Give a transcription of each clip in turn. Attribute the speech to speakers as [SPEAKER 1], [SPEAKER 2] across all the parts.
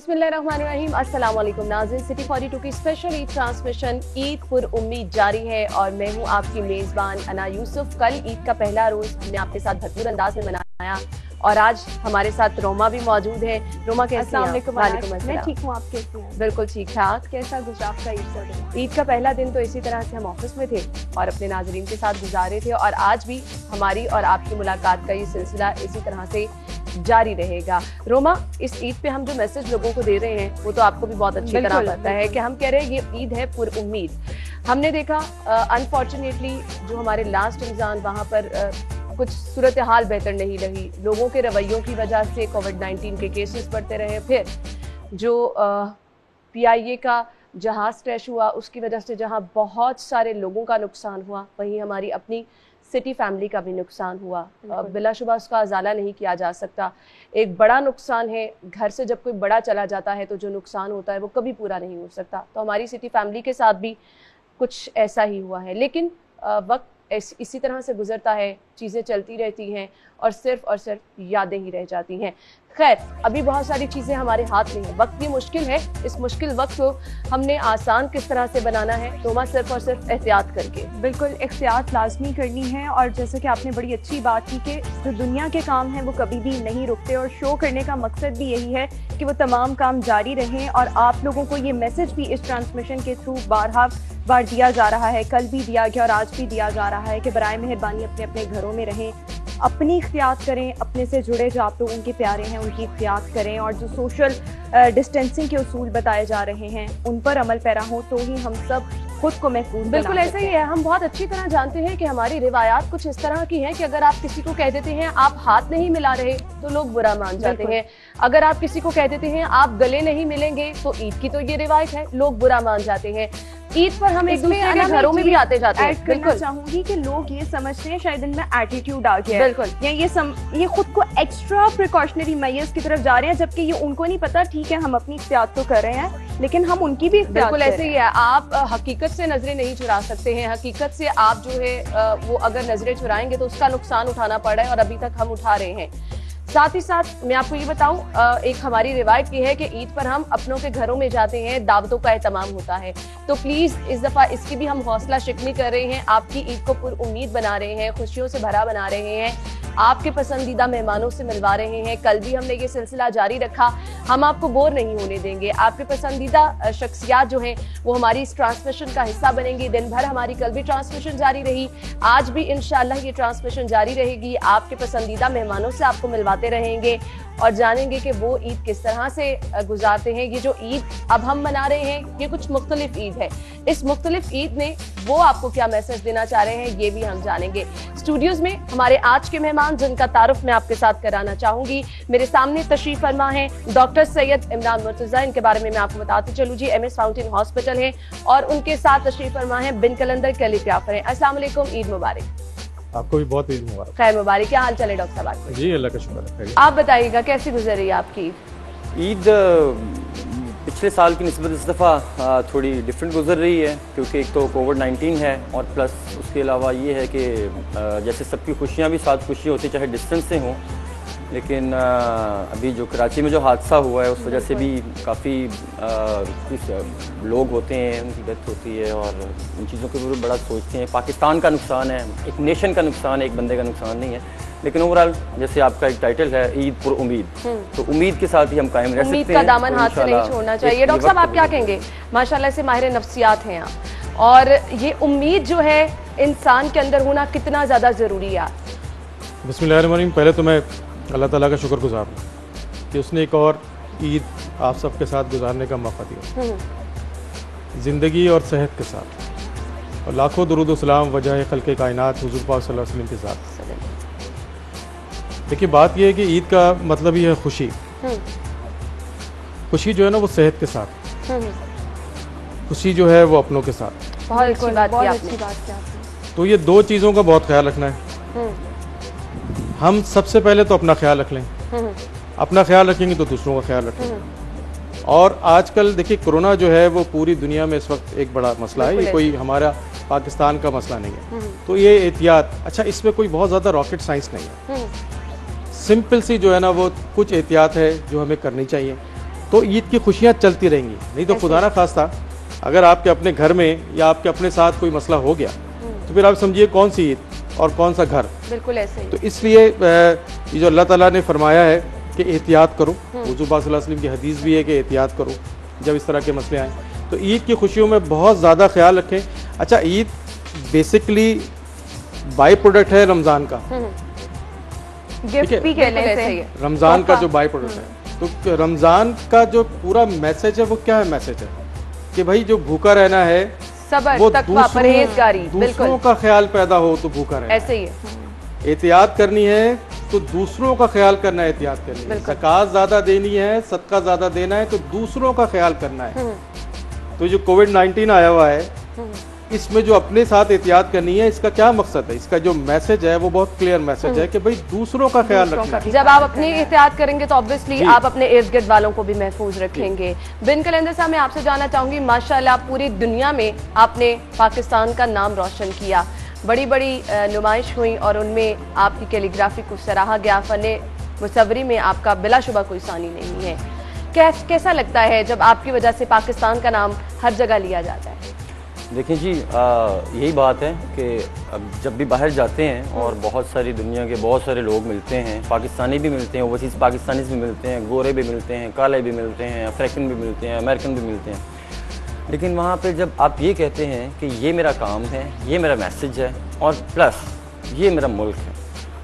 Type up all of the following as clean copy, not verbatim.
[SPEAKER 1] बिस्मिल्लाहिर्रहमानिर्रहीम, अस्सलाम वालेकुम नाज़रीन। सिटी 42 की स्पेशल ईद ट्रांसमिशन ईद पुर उम्मीद जारी है और मैं हूं आपकी मेज़बान अना यूसुफ। कल ईद का पहला रोज़ हमने आपके साथ भरपूर अंदाज में मनाया और आज हमारे साथ रोमा भी मौजूद है। रोमा कैसे हैं? वालेकुम अस्सलाम।
[SPEAKER 2] मैं ठीक हूँ, आप कैसी हैं?
[SPEAKER 1] बिल्कुल ठीक ठाक।
[SPEAKER 2] कैसा गुजरा आपका ईद?
[SPEAKER 1] ईद का पहला दिन तो इसी तरह से हम ऑफिस में थे और अपने नाजरीन के साथ गुजारे थे और आज भी हमारी और आपकी मुलाकात का ये सिलसिला इसी तरह से जारी रहेगा। रोमा, इस ईद पे हम जो मैसेज लोगों को दे रहे हैं वो तो आपको भी बहुत अच्छी तरह पता है कि हम कह रहे हैं ये ईद है पुर उम्मीद। हमने देखा अनफॉर्चुनेटली जो हमारे लास्ट रमजान वहाँ पर कुछ सूरत हाल बेहतर नहीं रही। लोगों के रवैयों की वजह से कोविड-19 के केसेस बढ़ते रहे। फिर जो PIA का जहाज क्रैश हुआ उसकी वजह से जहाँ बहुत सारे लोगों का नुकसान हुआ, वहीं हमारी अपनी सिटी फैमिली का भी नुकसान हुआ। बिलाशुबा उसका अजाला नहीं किया जा सकता। एक बड़ा नुकसान है, घर से जब कोई बड़ा चला जाता है तो जो नुकसान होता है वो कभी पूरा नहीं हो सकता। तो हमारी सिटी फैमिली के साथ भी कुछ ऐसा ही हुआ है, लेकिन वक्त इसी तरह से गुजरता है, चीज़ें चलती रहती हैं और सिर्फ यादें ही रह जाती हैं। खैर, अभी बहुत सारी चीज़ें हमारे हाथ में हैं। वक्त भी मुश्किल है, इस मुश्किल वक्त को हमने आसान किस तरह से बनाना है? रोमा, सिर्फ और सिर्फ एहतियात करके।
[SPEAKER 2] बिल्कुल एहतियात लाजमी करनी है और जैसे कि आपने बड़ी अच्छी बात की कि जो दुनिया के काम हैं वो कभी भी नहीं रुकते और शो करने का मकसद भी यही है कि वो तमाम काम जारी रहें और आप लोगों को ये मैसेज भी इस ट्रांसमिशन के थ्रू बार दिया जा रहा है, कल भी दिया गया और आज भी दिया जा रहा है कि बराए मेहरबानी अपने अपने घरों में रहें, अपनी इख्तियात करें, अपने से जुड़े जो आप लोग उनके प्यारे हैं उनकी इख्तियात करें और जो सोशल डिस्टेंसिंग के उसूल बताए जा रहे हैं उन पर अमल पैरा हो तो ही हम सब खुद को महफूज।
[SPEAKER 1] बिल्कुल ऐसा ही है। हम बहुत अच्छी तरह जानते हैं कि हमारी रिवायात कुछ इस तरह की हैं कि अगर आप किसी को कह देते हैं आप हाथ नहीं मिला रहे तो लोग बुरा मान जाते हैं। अगर आप किसी को कह देते हैं आप गले नहीं मिलेंगे तो ईद की तो ये रिवायत है, लोग बुरा मान जाते हैं। ईद पर हम एक दूसरे के घरों में भी आते जाते हैं।
[SPEAKER 2] बिल्कुल चाहूंगी कि लोग ये समझते हैं शायद इनमें एटीट्यूड आ गया है।
[SPEAKER 1] बिल्कुल
[SPEAKER 2] या ये खुद को एक्स्ट्रा प्रिकॉशनरी मेजर्स की तरफ जा रहे हैं, जबकि ये उनको नहीं पता। ठीक है, हम अपनी इख्तियात तो कर रहे हैं लेकिन हम उनकी भी इख्तियात
[SPEAKER 1] बिल्कुल ऐसे ही है। आप हकीकत से नजरें नहीं चुरा सकते हैं। हकीकत से आप जो है वो अगर नजरें चुराएंगे तो उसका नुकसान उठाना पड़ रहा है और अभी तक हम उठा रहे हैं। साथ ही साथ मैं आपको ये बताऊं, एक हमारी रिवायत ये है कि ईद पर हम अपनों के घरों में जाते हैं, दावतों का एहतमाम होता है। तो प्लीज इस दफा इसकी भी हम हौसला शिकनी कर रहे हैं, आपकी ईद को पुर उम्मीद बना रहे हैं, खुशियों से भरा बना रहे हैं, आपके पसंदीदा मेहमानों से मिलवा रहे हैं। कल भी हमने ये सिलसिला जारी रखा। हम आपको बोर नहीं होने देंगे। आपके पसंदीदा शख्सियात जो हैं वो हमारी इस ट्रांसमिशन का हिस्सा बनेंगी। दिन भर हमारी कल भी ट्रांसमिशन जारी रही, आज भी इंशाल्लाह ये ट्रांसमिशन जारी रहेगी। आपके पसंदीदा मेहमानों से आपको मिलवाते रहेंगे और जानेंगे कि वो ईद किस तरह से गुजारते हैं। ये जो ईद अब हम मना रहे हैं ये कुछ मुख्तलिफ ईद है। इस मुख्तलिफ ईद में वो आपको क्या मैसेज देना चाह रहे हैं ये भी हम जानेंगे। स्टूडियोज में हमारे आज के मेहमान जिनका तारुफ मैं आपके साथ कराना चाहूंगी, मेरे सामने तशरीफ फरमा है डॉक्टर सैयद इमरान मुर्तजा। इनके बारे में मैं आपको बताती चलूँ जी, MS फाउंटेन हॉस्पिटल है और उनके साथ तशरीफ फरमा है बिन कलंदर कैलीग्राफर है। अस्सलाम वालेकुम, ईद मुबारक।
[SPEAKER 3] आपको भी बहुत ईद मुबारक।
[SPEAKER 1] खैर मुबारक। क्या हाल चले डॉक्टर साहब?
[SPEAKER 3] जी अल्लाह का शुक्र है।
[SPEAKER 1] आप बताइएगा कैसी गुजर रही है आपकी
[SPEAKER 4] ईद? पिछले साल की निस्बत इस दफ़ा थोड़ी डिफरेंट गुजर रही है क्योंकि एक तो कोविड-19 है और प्लस उसके अलावा ये है कि जैसे सबकी खुशियाँ भी साथ खुशी होती चाहे डिस्टेंस से हों, लेकिन अभी जो कराची में जो हादसा हुआ है उस वजह से भी काफ़ी लोग होते हैं, उनकी डेथ होती है और उन चीज़ों के ऊपर बड़ा सोचते हैं। पाकिस्तान का नुकसान है, एक नेशन का नुकसान है, एक बंदे का नुकसान नहीं है। लेकिन ओवरऑल जैसे आपका एक टाइटल है ईद पुर उम्मीद, तो उम्मीद के साथ ही हम कायम रह सकते हैं।
[SPEAKER 1] उम्मीद का दामन हाथ से नहीं छोड़ना चाहिए। डॉक्टर साहब आप क्या कहेंगे? माशाल्लाह से माहिर नफ्सियात हैं आप, और ये उम्मीद जो है इंसान के अंदर होना कितना ज़्यादा ज़रूरी है?
[SPEAKER 3] बिस्मिल्लाहिर्रहमानिर्रहीम। पहले तो मैं अल्लाह ताला का शुक्रगुजार हूँ कि उसने एक और ईद आप सबके साथ गुजारने का मौका दिया, ज़िंदगी और सेहत के साथ, और लाखों दुरूद व सलाम वजह खल्क़े कायनात हुज़ूर पाक सल्लल्लाहु अलैहि वसल्लम के साथ। देखिए बात यह है कि ईद का मतलब ही है खुशी। खुशी जो है ना वो सेहत के साथ, खुशी जो है वो अपनों के साथ।
[SPEAKER 1] बहुत अच्छी बात की
[SPEAKER 2] आपने।
[SPEAKER 3] तो ये दो चीज़ों का बहुत ख्याल रखना है। हम सबसे पहले तो अपना ख्याल रख लें, अपना ख्याल रखेंगे तो दूसरों का ख्याल रखेंगे। और आजकल देखिए कोरोना जो है वो पूरी दुनिया में इस वक्त एक बड़ा मसला है, ये कोई हमारा पाकिस्तान का मसला नहीं है। तो ये एहतियात, अच्छा इसमें कोई बहुत ज़्यादा रॉकेट साइंस नहीं है, सिंपल सी जो है ना वो कुछ एहतियात है जो हमें करनी चाहिए। तो ईद की खुशियाँ चलती रहेंगी। नहीं तो खुदा ना खास्ता अगर आपके अपने घर में या आपके अपने साथ कोई मसला हो गया तो फिर आप समझिए कौन सी ईद और कौन सा घर।
[SPEAKER 1] बिल्कुल ऐसे ही।
[SPEAKER 3] तो इसलिए ये जो अल्लाह ताला ने फरमाया है कि एहतियात करो, हुज़ूर पाक सल्लल्लाहु अलैहि वसल्लम की हदीस भी है कि एहतियात करो जब इस तरह के मसले आएँ। तो ईद की खुशियों में बहुत ज़्यादा ख्याल रखें। अच्छा, ईद बेसिकली बाई प्रोडक्ट है रमज़ान का,
[SPEAKER 2] गिफ्ट भी कहने
[SPEAKER 1] बिल्कुल ऐसे
[SPEAKER 2] से
[SPEAKER 1] ही है।
[SPEAKER 3] रमज़ान का जो बाई प्रोडक्ट है। तो रमज़ान का जो पूरा मैसेज है वो क्या है? मैसेज है कि भाई जो भूखा रहना है
[SPEAKER 1] सब्र,
[SPEAKER 3] वो
[SPEAKER 1] तकवा, परहेजगारी।
[SPEAKER 3] दूसरों
[SPEAKER 1] बिल्कुल
[SPEAKER 3] का ख्याल पैदा हो तो भूखा रहना,
[SPEAKER 1] ऐसे ही है।
[SPEAKER 3] एहतियात करनी है तो दूसरों का ख्याल करना है, एहतियात करनी है, ज़कात ज़्यादा देनी है, सदका ज़्यादा देना है तो दूसरों का ख्याल करना है। तो जो कोविड-19 आया हुआ है इसमें जो अपने साथ एहतियात करनी है, इसका क्या मकसद है? इसका जो मैसेज है वो बहुत क्लियर मैसेज है कि भाई दूसरों का ख्याल रखना है।
[SPEAKER 1] जब आप अपनी एहतियात करेंगे तो ऑब्वियसली आप अपने इर्द गिर्द वालों को भी महफूज रखेंगे। बिन कलंदर साहब, मैं आपसे जानना चाहूंगी, माशाल्लाह पूरी दुनिया में आपने पाकिस्तान का नाम रोशन किया, बड़ी बड़ी नुमाइश हुई और उनमें आपकी कैलीग्राफी को सराहा गया, फने मुसव्वरी में आपका बिलाशुबा कोई सानी नहीं है। कैसा लगता है जब आपकी वजह से पाकिस्तान का नाम हर जगह लिया जाता है?
[SPEAKER 4] देखिए जी, यही बात है कि अब जब भी बाहर जाते हैं और बहुत सारी दुनिया के बहुत सारे लोग मिलते हैं, पाकिस्तानी भी मिलते हैं, ओवरसीज़ पाकिस्तानी भी मिलते हैं, गोरे भी मिलते हैं, काले भी मिलते हैं, अफ्रीकन भी मिलते हैं, अमेरिकन भी मिलते हैं, लेकिन वहाँ पे जब आप ये कहते हैं कि ये मेरा काम है, ये मेरा मैसेज है और प्लस ये मेरा मुल्क है,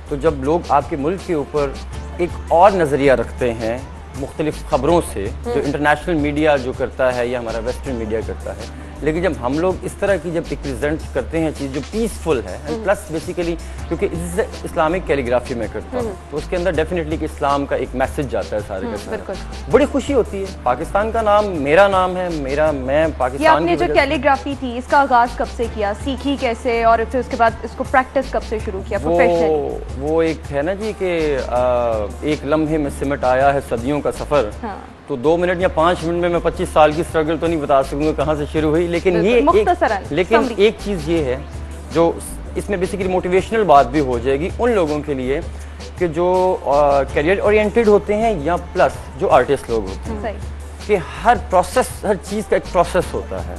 [SPEAKER 4] तो जब लोग आपके मुल्क के ऊपर एक और नज़रिया रखते हैं मुख्तलिफ ख़बरों से जो इंटरनेशनल मीडिया जो करता है या हमारा वेस्टर्न मीडिया करता है, लेकिन जब हम लोग इस तरह की जब एक प्रेजेंट करते हैं चीज़ जो पीसफुल है एंड प्लस बेसिकली क्योंकि इससे इस्लामिक कैलीग्राफी में करता हूँ तो उसके अंदर डेफिनेटली कि इस्लाम का एक मैसेज जाता है सारे का सारा। बड़ी खुशी होती है। पाकिस्तान का नाम मेरा नाम है, मैं पाकिस्तान।
[SPEAKER 2] ये आपने जो कैलीग्राफी थी इसका आगाज कब से किया, सीखी कैसे और फिर उसके बाद इसको प्रैक्टिस कब से शुरू किया प्रोफेशनली?
[SPEAKER 4] वो एक है ना जी कि एक लम्हे में सिमट आया है सदियों का सफर।
[SPEAKER 2] हाँ।
[SPEAKER 4] तो 2 मिनट या 5 मिनट में मैं 25 साल की स्ट्रगल तो नहीं बता सकूंगा कहाँ से शुरू हुई, लेकिन एक चीज़ ये है जो इसमें बेसिकली मोटिवेशनल बात भी हो जाएगी उन लोगों के लिए कि जो करियर ओरिएंटेड होते हैं या प्लस जो आर्टिस्ट लोग होते हैं कि हर प्रोसेस, हर चीज़ का एक प्रोसेस होता है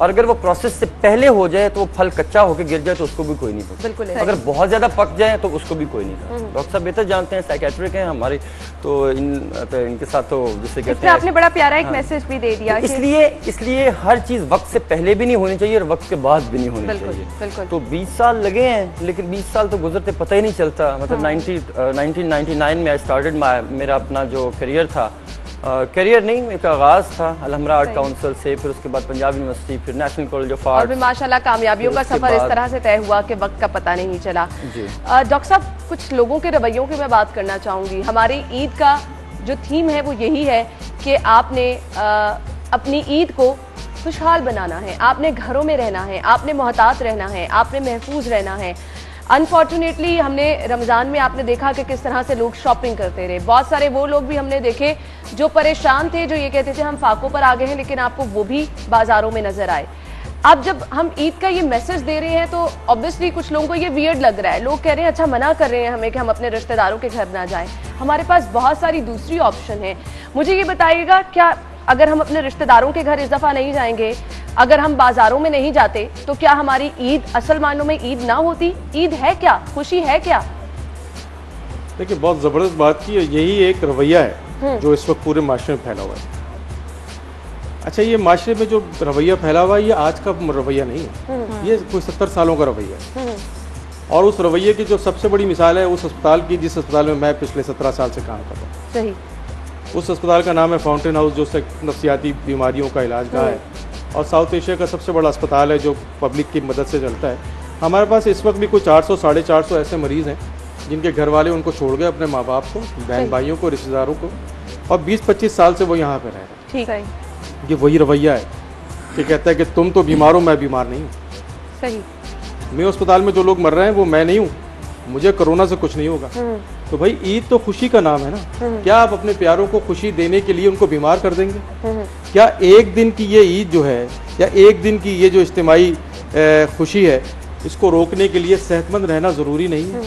[SPEAKER 4] और अगर वो प्रोसेस से पहले हो जाए तो वो फल कच्चा होकर गिर जाए तो उसको भी कोई नहीं पकड़।
[SPEAKER 1] बिल्कुल।
[SPEAKER 4] अगर बहुत ज़्यादा पक जाए तो उसको भी कोई नहीं पकड़। डॉक्टर साहब बेहतर जानते हैं, साइकेट्रिक हैं हमारे, तो इनके साथ तो जिससे कहते हैं
[SPEAKER 2] आपने बड़ा प्यारा एक मैसेज भी दे दिया।
[SPEAKER 4] इसलिए हर चीज़ वक्त से पहले भी नहीं होनी चाहिए और वक्त के बाद भी नहीं होनी चाहिए। तो 20 साल लगे हैं लेकिन 20 साल तो गुजरते पता ही नहीं चलता। मतलब 1999 में आई स्टार्टेड मेरा अपना जो करियर था, करियर नहीं, एक आगाज़ था अलहमरा आर्ट काउंसिल से, फिर उसके बाद पंजाब यूनिवर्सिटी, फिर नेशनल कॉलेज ऑफ आर्ट,
[SPEAKER 1] और फिर माशाल्लाह कामयाबियों का सफर इस तरह से तय हुआ कि वक्त का पता नहीं चला। डॉक्टर साहब, कुछ लोगों के रवैयों की मैं बात करना चाहूँगी। हमारी ईद का जो थीम है वो यही है कि आपने अपनी ईद को खुशहाल बनाना है, आपने घरों में रहना है, आपने मोहतात रहना है, आपने महफूज रहना है। अनफॉर्चुनेटली हमने रमज़ान में आपने देखा कि किस तरह से लोग शॉपिंग करते रहे। बहुत सारे वो लोग भी हमने देखे जो परेशान थे, जो ये कहते थे हम फाकों पर आ गए हैं, लेकिन आपको वो भी बाजारों में नजर आए। अब जब हम ईद का ये मैसेज दे रहे हैं तो ऑब्वियसली कुछ लोगों को ये वियर्ड लग रहा है। लोग कह रहे हैं अच्छा मना कर रहे हैं हमें कि हम अपने रिश्तेदारों के घर ना जाएं। हमारे पास बहुत सारी दूसरी ऑप्शन है। मुझे ये बताइएगा, क्या अगर हम अपने रिश्तेदारों के घर इस दफा नहीं जाएंगे, अगर हम बाजारों में नहीं जाते, तो क्या हमारी ईद असल मानों में ईद ना होती? ईद है क्या? खुशी है क्या?
[SPEAKER 3] देखिए, बहुत जबरदस्त बात की, यही एक रवैया है जो इस वक्त पूरे माशरे में फैला हुआ है। अच्छा, ये माशरे में जो रवैया फैला हुआ है ये आज का रवैया नहीं है, ये कोई 70 सालों का रवैया है। और उस रवैये की जो सबसे बड़ी मिसाल है उस अस्पताल की जिस अस्पताल में मैं पिछले 17 साल से काम कर रहा हूँ।
[SPEAKER 1] सही।
[SPEAKER 3] उस अस्पताल का नाम है फाउंटेन हाउस, जो नफ्सियाती बीमारियों का इलाज गाह है और साउथ एशिया का सबसे बड़ा अस्पताल है जो पब्लिक की मदद से चलता है। हमारे पास इस वक्त भी कोई 400 साढ़े 400 ऐसे मरीज़ हैं जिनके घर वाले उनको छोड़ गए, अपने माँ बाप को, बहन भाइयों को, रिश्तेदारों को, और 20-25 साल से वो यहाँ पे रह रहे हैं।
[SPEAKER 1] ठीक है।
[SPEAKER 3] ये वही रवैया है कि कहता है कि तुम तो बीमार हो, मैं बीमार नहीं हूँ।
[SPEAKER 1] सही।
[SPEAKER 3] मैं अस्पताल में जो लोग मर रहे हैं वो मैं नहीं हूँ, मुझे कोरोना से कुछ नहीं होगा। तो भाई ईद तो खुशी का नाम है ना। क्या आप अपने प्यारों को खुशी देने के लिए उनको बीमार कर देंगे? क्या एक दिन की ये ईद जो है या एक दिन की ये जो इज्तिमाई खुशी है, इसको रोकने के लिए सेहतमंद रहना ज़रूरी नहीं है?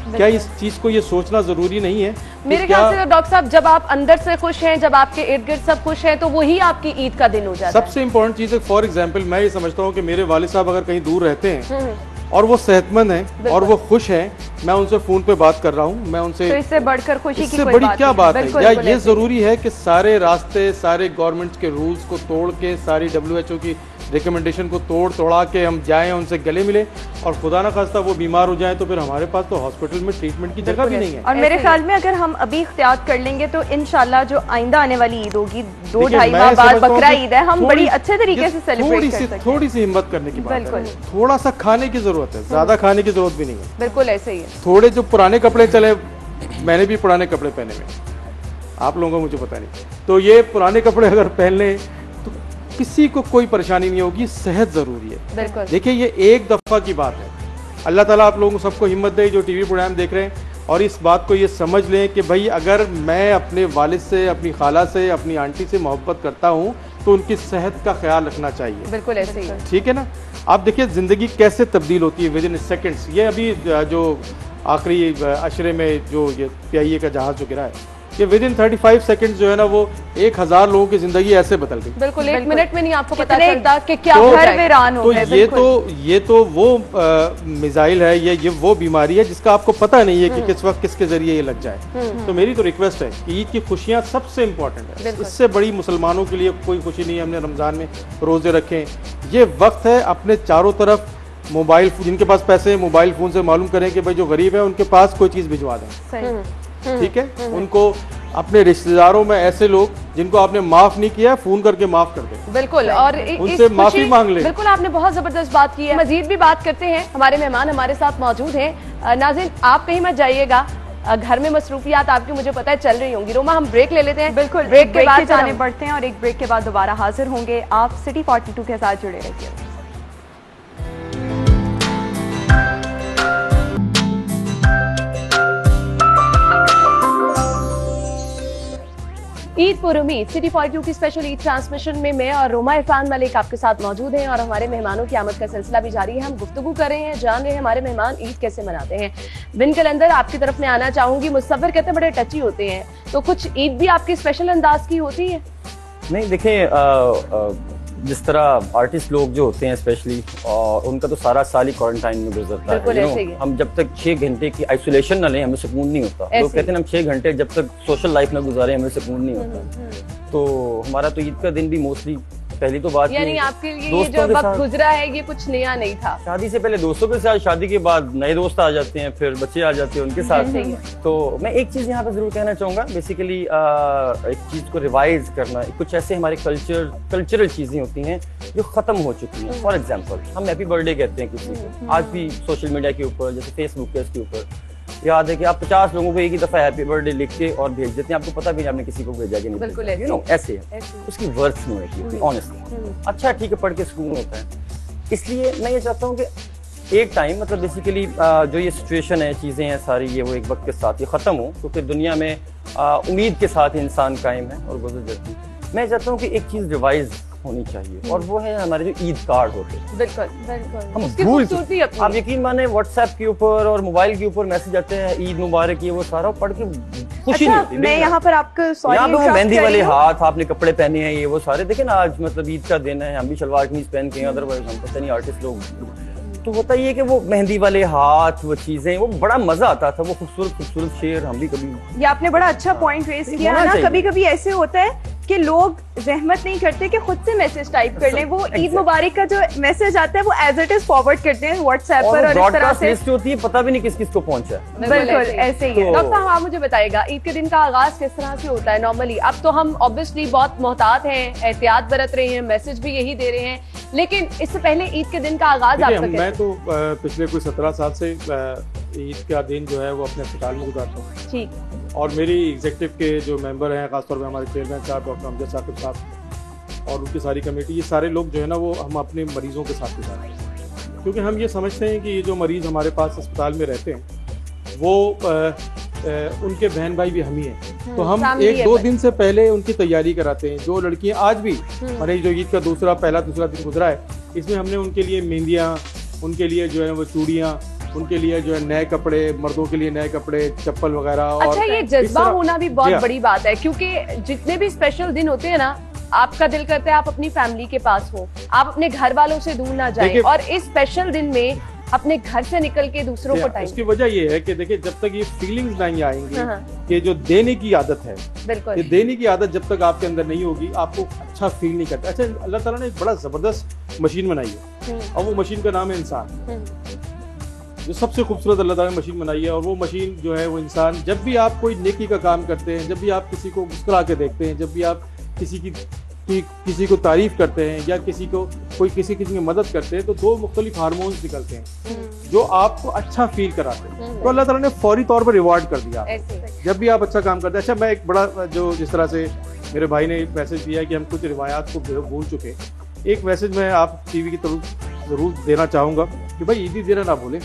[SPEAKER 3] क्या इस चीज को ये सोचना जरूरी नहीं है कि
[SPEAKER 1] मेरे
[SPEAKER 3] क्या
[SPEAKER 1] ख्याल से तो डॉक्टर साहब, जब आप अंदर से खुश हैं, जब आपके इर्द गिर्द सब खुश हैं, तो वही आपकी ईद का दिन हो जाता है।
[SPEAKER 3] सबसे इम्पोर्टेंट चीज है, फॉर एग्जाम्पल मैं ये समझता हूँ कि मेरे वालिद साहब अगर कहीं दूर रहते हैं और वो सेहतमंद हैं और वो खुश हैं, मैं उनसे फोन पे बात कर रहा हूँ, मैं उनसे,
[SPEAKER 2] तो इससे बढ़कर खुशी की
[SPEAKER 3] इससे
[SPEAKER 2] कोई
[SPEAKER 3] बड़ी
[SPEAKER 2] बात
[SPEAKER 3] क्या
[SPEAKER 2] नहीं।
[SPEAKER 3] बात है?
[SPEAKER 1] बिल्कुल,
[SPEAKER 3] या
[SPEAKER 1] बिल्कुल
[SPEAKER 3] ये
[SPEAKER 1] ऐसे।
[SPEAKER 3] जरूरी है कि सारे रास्ते, सारे गवर्नमेंट के रूल्स को तोड़ के, सारी WHO की रिकमेंडेशन को तोड़ा के हम जाएं, उनसे गले मिले और खुदा ना खास्ता वो बीमार हो जाए तो फिर हमारे पास तो हॉस्पिटल में ट्रीटमेंट की जगह भी नहीं है।
[SPEAKER 2] और मेरे ख्याल में अगर हम अभी इख्तियार कर लेंगे तो इंशाल्लाह जो आइंदा आने वाली ईद होगी, 2-2.5 माह बाद बकरा ईद है, हम बड़ी अच्छे तरीके से सेलिब्रेट कर सकते हैं।
[SPEAKER 3] थोड़ी सी हिम्मत करने की बात है,
[SPEAKER 2] बिल्कुल।
[SPEAKER 3] थोड़ा सा खाने की जरूरत है, ज्यादा खाने की जरूरत भी नहीं है।
[SPEAKER 1] बिल्कुल ऐसे ही है।
[SPEAKER 3] थोड़े जो पुराने कपड़े चले, मैंने भी पुराने कपड़े पहने हुए, आप लोगों को मुझे पता नहीं, तो ये पुराने कपड़े अगर पहन लें तो किसी को कोई परेशानी नहीं होगी। सेहत जरूरी है।
[SPEAKER 1] बिल्कुल।
[SPEAKER 3] देखिए ये एक दफा की बात है। अल्लाह ताला आप लोगों को सबको हिम्मत दे जो टीवी प्रोग्राम देख रहे हैं, और इस बात को ये समझ लें कि भाई अगर मैं अपने वालिद से, अपनी खाला से, अपनी आंटी से मोहब्बत करता हूँ तो उनकी सेहत का ख्याल रखना चाहिए।
[SPEAKER 1] बिल्कुल ऐसे ही है।
[SPEAKER 3] ठीक है ना। आप देखिए ज़िंदगी कैसे तब्दील होती है विद इन सेकेंड्स। ये अभी जो आखिरी अशरे में जो ये PIA का जहाज़ जो गिरा है, ये विद इन 35 सेकेंड्स जो है ना वो 1000 लोगों की जिंदगी ऐसे बदल गई।
[SPEAKER 1] बिल्कुल, एक
[SPEAKER 2] बिल्कुल।
[SPEAKER 1] मिनट में नहीं आपको पता
[SPEAKER 2] कितने
[SPEAKER 1] चलता कि क्या
[SPEAKER 3] तो
[SPEAKER 1] हो
[SPEAKER 2] घर
[SPEAKER 1] जाए।
[SPEAKER 2] वीरान हो
[SPEAKER 3] तो
[SPEAKER 2] गए।
[SPEAKER 3] ये तो वो मिसाइल है, ये वो बीमारी है जिसका आपको पता नहीं है कि किस वक्त किसके जरिए ये लग जाए। तो मेरी तो रिक्वेस्ट है कि ईद की खुशियां सबसे इम्पोर्टेंट है।
[SPEAKER 1] बिल्कुल।
[SPEAKER 3] इससे बड़ी मुसलमानों के लिए कोई खुशी नहीं है। हमने रमजान में रोजे रखे, ये वक्त है अपने चारों तरफ मोबाइल, जिनके पास पैसे हैं मोबाइल फोन से मालूम करें कि भाई जो गरीब है उनके पास कोई चीज भिजवा दें।
[SPEAKER 2] सही।
[SPEAKER 3] ठीक है, उनको अपने रिश्तेदारों में ऐसे लोग जिनको आपने माफ नहीं किया, फोन करके माफ कर दें।
[SPEAKER 1] बिल्कुल, और
[SPEAKER 3] उनसे माफी मांग लें।
[SPEAKER 1] बिल्कुल, आपने बहुत जबरदस्त बात की है। मजीद भी बात करते हैं, हमारे मेहमान हमारे साथ मौजूद हैं। नाज़रीन, आप कहीं मत जाइएगा, घर में मसरूफियात आपकी मुझे पता है चल रही होंगी। रोमा, हम ब्रेक ले लेते हैं।
[SPEAKER 2] बिल्कुल,
[SPEAKER 1] ब्रेक के बाद
[SPEAKER 2] जाने पड़ते हैं और एक ब्रेक के बाद दोबारा हाजिर होंगे। आप सिटी 42 के साथ जुड़े रहिए।
[SPEAKER 1] ईद पुर उम्मीद सिटी 42 की स्पेशल ईद ट्रांसमिशन में मैं और रोमा इरफान मलिक आपके साथ मौजूद हैं और हमारे मेहमानों की आमद का सिलसिला भी जारी है। हम गुफ्तगू कर रहे हैं, जान रहे हैं हमारे मेहमान ईद कैसे मनाते हैं। बिन कलंदर, आपकी तरफ में आना चाहूंगी। मुसव्विर कहते हैं बड़े टची होते हैं, तो कुछ ईद भी आपकी स्पेशल अंदाज की होती है?
[SPEAKER 4] नहीं, देखें जिस तरह आर्टिस्ट लोग जो होते हैं स्पेशली, और उनका तो सारा साल ही क्वारंटाइन में गुजरता
[SPEAKER 1] बिल्कुल
[SPEAKER 4] है।
[SPEAKER 1] ऐसे ही है।
[SPEAKER 4] हम जब तक 6 घंटे की आइसोलेशन न लें हमें सुकून नहीं होता। लोग कहते हैं हम 6 घंटे जब तक सोशल लाइफ में गुजारे हमें सुकून नहीं होता। तो हमारा तो ईद का दिन भी मोस्टली, पहली तो बात
[SPEAKER 1] यानी आपके लिए ये जो वक्त गुजरा है ये कुछ नया नहीं था।
[SPEAKER 4] शादी से पहले दोस्तों के साथ, शादी के बाद नए दोस्त आ जाते हैं, फिर बच्चे आ जाते हैं उनके साथ। तो मैं एक चीज यहाँ पे जरूर कहना चाहूंगा, बेसिकली एक चीज को रिवाइज करना। कुछ ऐसे हमारे कल्चरल चीजें होती हैं जो खत्म हो चुकी हैं। फॉर एग्जाम्पल, हम हैप्पी बर्थडे कहते हैं किसी को, आज भी सोशल मीडिया के ऊपर, जैसे फेसबुक के इसके ऊपर याद है कि आप 50 लोगों को एक ही दफा हैप्पी बर्थडे लिख के और भेज देते हैं, आपको पता भी नहीं आपने किसी को भेजा कि नहीं।
[SPEAKER 1] बिल्कुल
[SPEAKER 4] यू नो, ऐसे है। उसकी वर्थ नहीं होती ऑनेस्टली। अच्छा ठीक है, पढ़ के सुकून होता है। इसलिए मैं ये चाहता हूँ कि एक टाइम, मतलब बेसिकली जो ये सिचुएशन है, चीज़ें हैं सारी, ये वो एक वक्त के साथ ये ख़त्म हो, क्योंकि दुनिया में उम्मीद के साथ इंसान कायम है और गुजर जाती है। मैं चाहता हूँ कि एक चीज़ रिवाइज होनी चाहिए, और वो है हमारे जो ईद कार्ड होते हैं।
[SPEAKER 1] बिल्कुल बिल्कुल,
[SPEAKER 4] हम
[SPEAKER 1] उसकी
[SPEAKER 4] भूल
[SPEAKER 1] खूबसूरती अपनी।
[SPEAKER 4] आप यकीन माने व्हाट्सएप के ऊपर और मोबाइल के ऊपर मैसेज आते हैं ईद मुबारक, ये वो सारा पढ़ के खुशी नहीं होती।
[SPEAKER 2] मैं यहाँ पर आपको
[SPEAKER 4] यहाँ पे वो मेहंदी वाले हाथ, आपने कपड़े पहने हैं, ये वो सारे देखे ना। आज मतलब ईद का दिन है, हम भी शलवार कमीज पहन के, अदरवाइज हम पता नहीं आर्टिस्ट लोग। तो होता ये कि वो मेहंदी वाले हाथ, वो चीजें, वो बड़ा मजा आता था। वो खूबसूरत शेर हम भी कभी,
[SPEAKER 2] ये आपने बड़ा अच्छा पॉइंट रेज किया
[SPEAKER 4] होना
[SPEAKER 2] ना।
[SPEAKER 4] चाहिए।
[SPEAKER 2] कभी कभी ऐसे होता है कि लोग रहमत नहीं करते कि खुद से मैसेज टाइप कर लें। वो ईद मुबारक का जो मैसेज आता है वो एज इट इज फॉरवर्ड करते हैं व्हाट्सएप पर, और इस तरह
[SPEAKER 4] ब्रॉडकास्ट
[SPEAKER 2] से
[SPEAKER 4] लिस्ट होती है, पता भी नहीं किस किस को पहुंचा है।
[SPEAKER 2] बिल्कुल ऐसे ही है।
[SPEAKER 1] डॉक्टर साहब, आप मुझे बताइएगा ईद के दिन का आगाज किस तरह से होता है नॉर्मली? अब तो हम ऑब्वियसली बहुत मोहतात हैं, एहतियात बरत रहे हैं, मैसेज भी यही दे रहे हैं, लेकिन इससे पहले ईद के दिन का आगाज आपका कैसे?
[SPEAKER 3] मैं तो पिछले कोई 17 साल से ईद का दिन जो है वो अपने अस्पताल में गुजारता हूँ।
[SPEAKER 1] ठीक।
[SPEAKER 3] और मेरी एग्जीक्यूटिव के जो मेंबर हैं, खासतौर पे हमारे चेयरमैन साहब डॉक्टर अमजद साकिब साहब और उनकी सारी कमेटी, ये सारे लोग जो है ना वो हम अपने मरीजों के साथ गुजारते हैं, क्योंकि हम ये समझते हैं कि ये जो मरीज़ हमारे पास अस्पताल में रहते हैं वो उनके बहन भाई भी हम ही हैं। तो हम 1-2 दिन से पहले उनकी तैयारी कराते हैं। जो लड़कियां आज भी मैंने जो ईद का पहला दूसरा दिन गुजरा है, इसमें हमने उनके लिए मेहंदियाँ, उनके लिए जो है वो चूड़ियाँ उनके लिए जो है नए कपड़े, मर्दों के लिए नए कपड़े, चप्पल वगैरह। और
[SPEAKER 1] अच्छा, ये
[SPEAKER 3] इस
[SPEAKER 1] जज्बा
[SPEAKER 3] तरह-
[SPEAKER 1] होना भी
[SPEAKER 3] जी
[SPEAKER 1] बहुत
[SPEAKER 3] हाँ।
[SPEAKER 1] बड़ी बात है, क्योंकि जितने भी स्पेशल दिन होते हैं ना, आपका दिल करता है आप अपनी फैमिली के पास हो, आप अपने घर वालों से दूर ना जाएं,
[SPEAKER 3] देखिए-
[SPEAKER 1] और इस स्पेशल दिन में अपने घर से निकल के दूसरों को टाइम।
[SPEAKER 3] उसकी वजह ये है कि देखिए, जब तक ये फीलिंग्स नहीं आएंगी
[SPEAKER 1] हाँ।
[SPEAKER 3] कि जो देने की आदत है,
[SPEAKER 1] बिल्कुल।
[SPEAKER 3] ये देने की आदत जब तक आपके अंदर नहीं होगी, आपको अच्छा फील नहीं करता। अच्छा, अल्लाह ताला ने एक बड़ा जबरदस्त मशीन बनाई है, और वो मशीन का नाम है इंसान। जो सबसे खूबसूरत अल्लाह ताला ने मशीन बनाई है, और वो मशीन जो है वो इंसान, जब भी आप कोई नेकी का काम करते हैं, जब भी आप किसी को मुस्कुरा के देखते हैं, जब भी आप किसी को तारीफ करते हैं, या किसी की मदद करते हैं, तो दो मुख्तलिफ हार्मोन्स निकलते हैं जो आपको अच्छा फील कराते हैं। तो अल्लाह ताला ने फौरी तौर पर रिवॉर्ड कर दिया जब भी आप अच्छा काम करते हैं। अच्छा, मैं एक बड़ा जो जिस तरह से मेरे भाई ने मैसेज दिया है कि हम कुछ रिवायात को भूल चुके, एक मैसेज मैं आप टीवी की तरफ जरूर देना चाहूंगा कि भाई ईदी देना ना भूलें।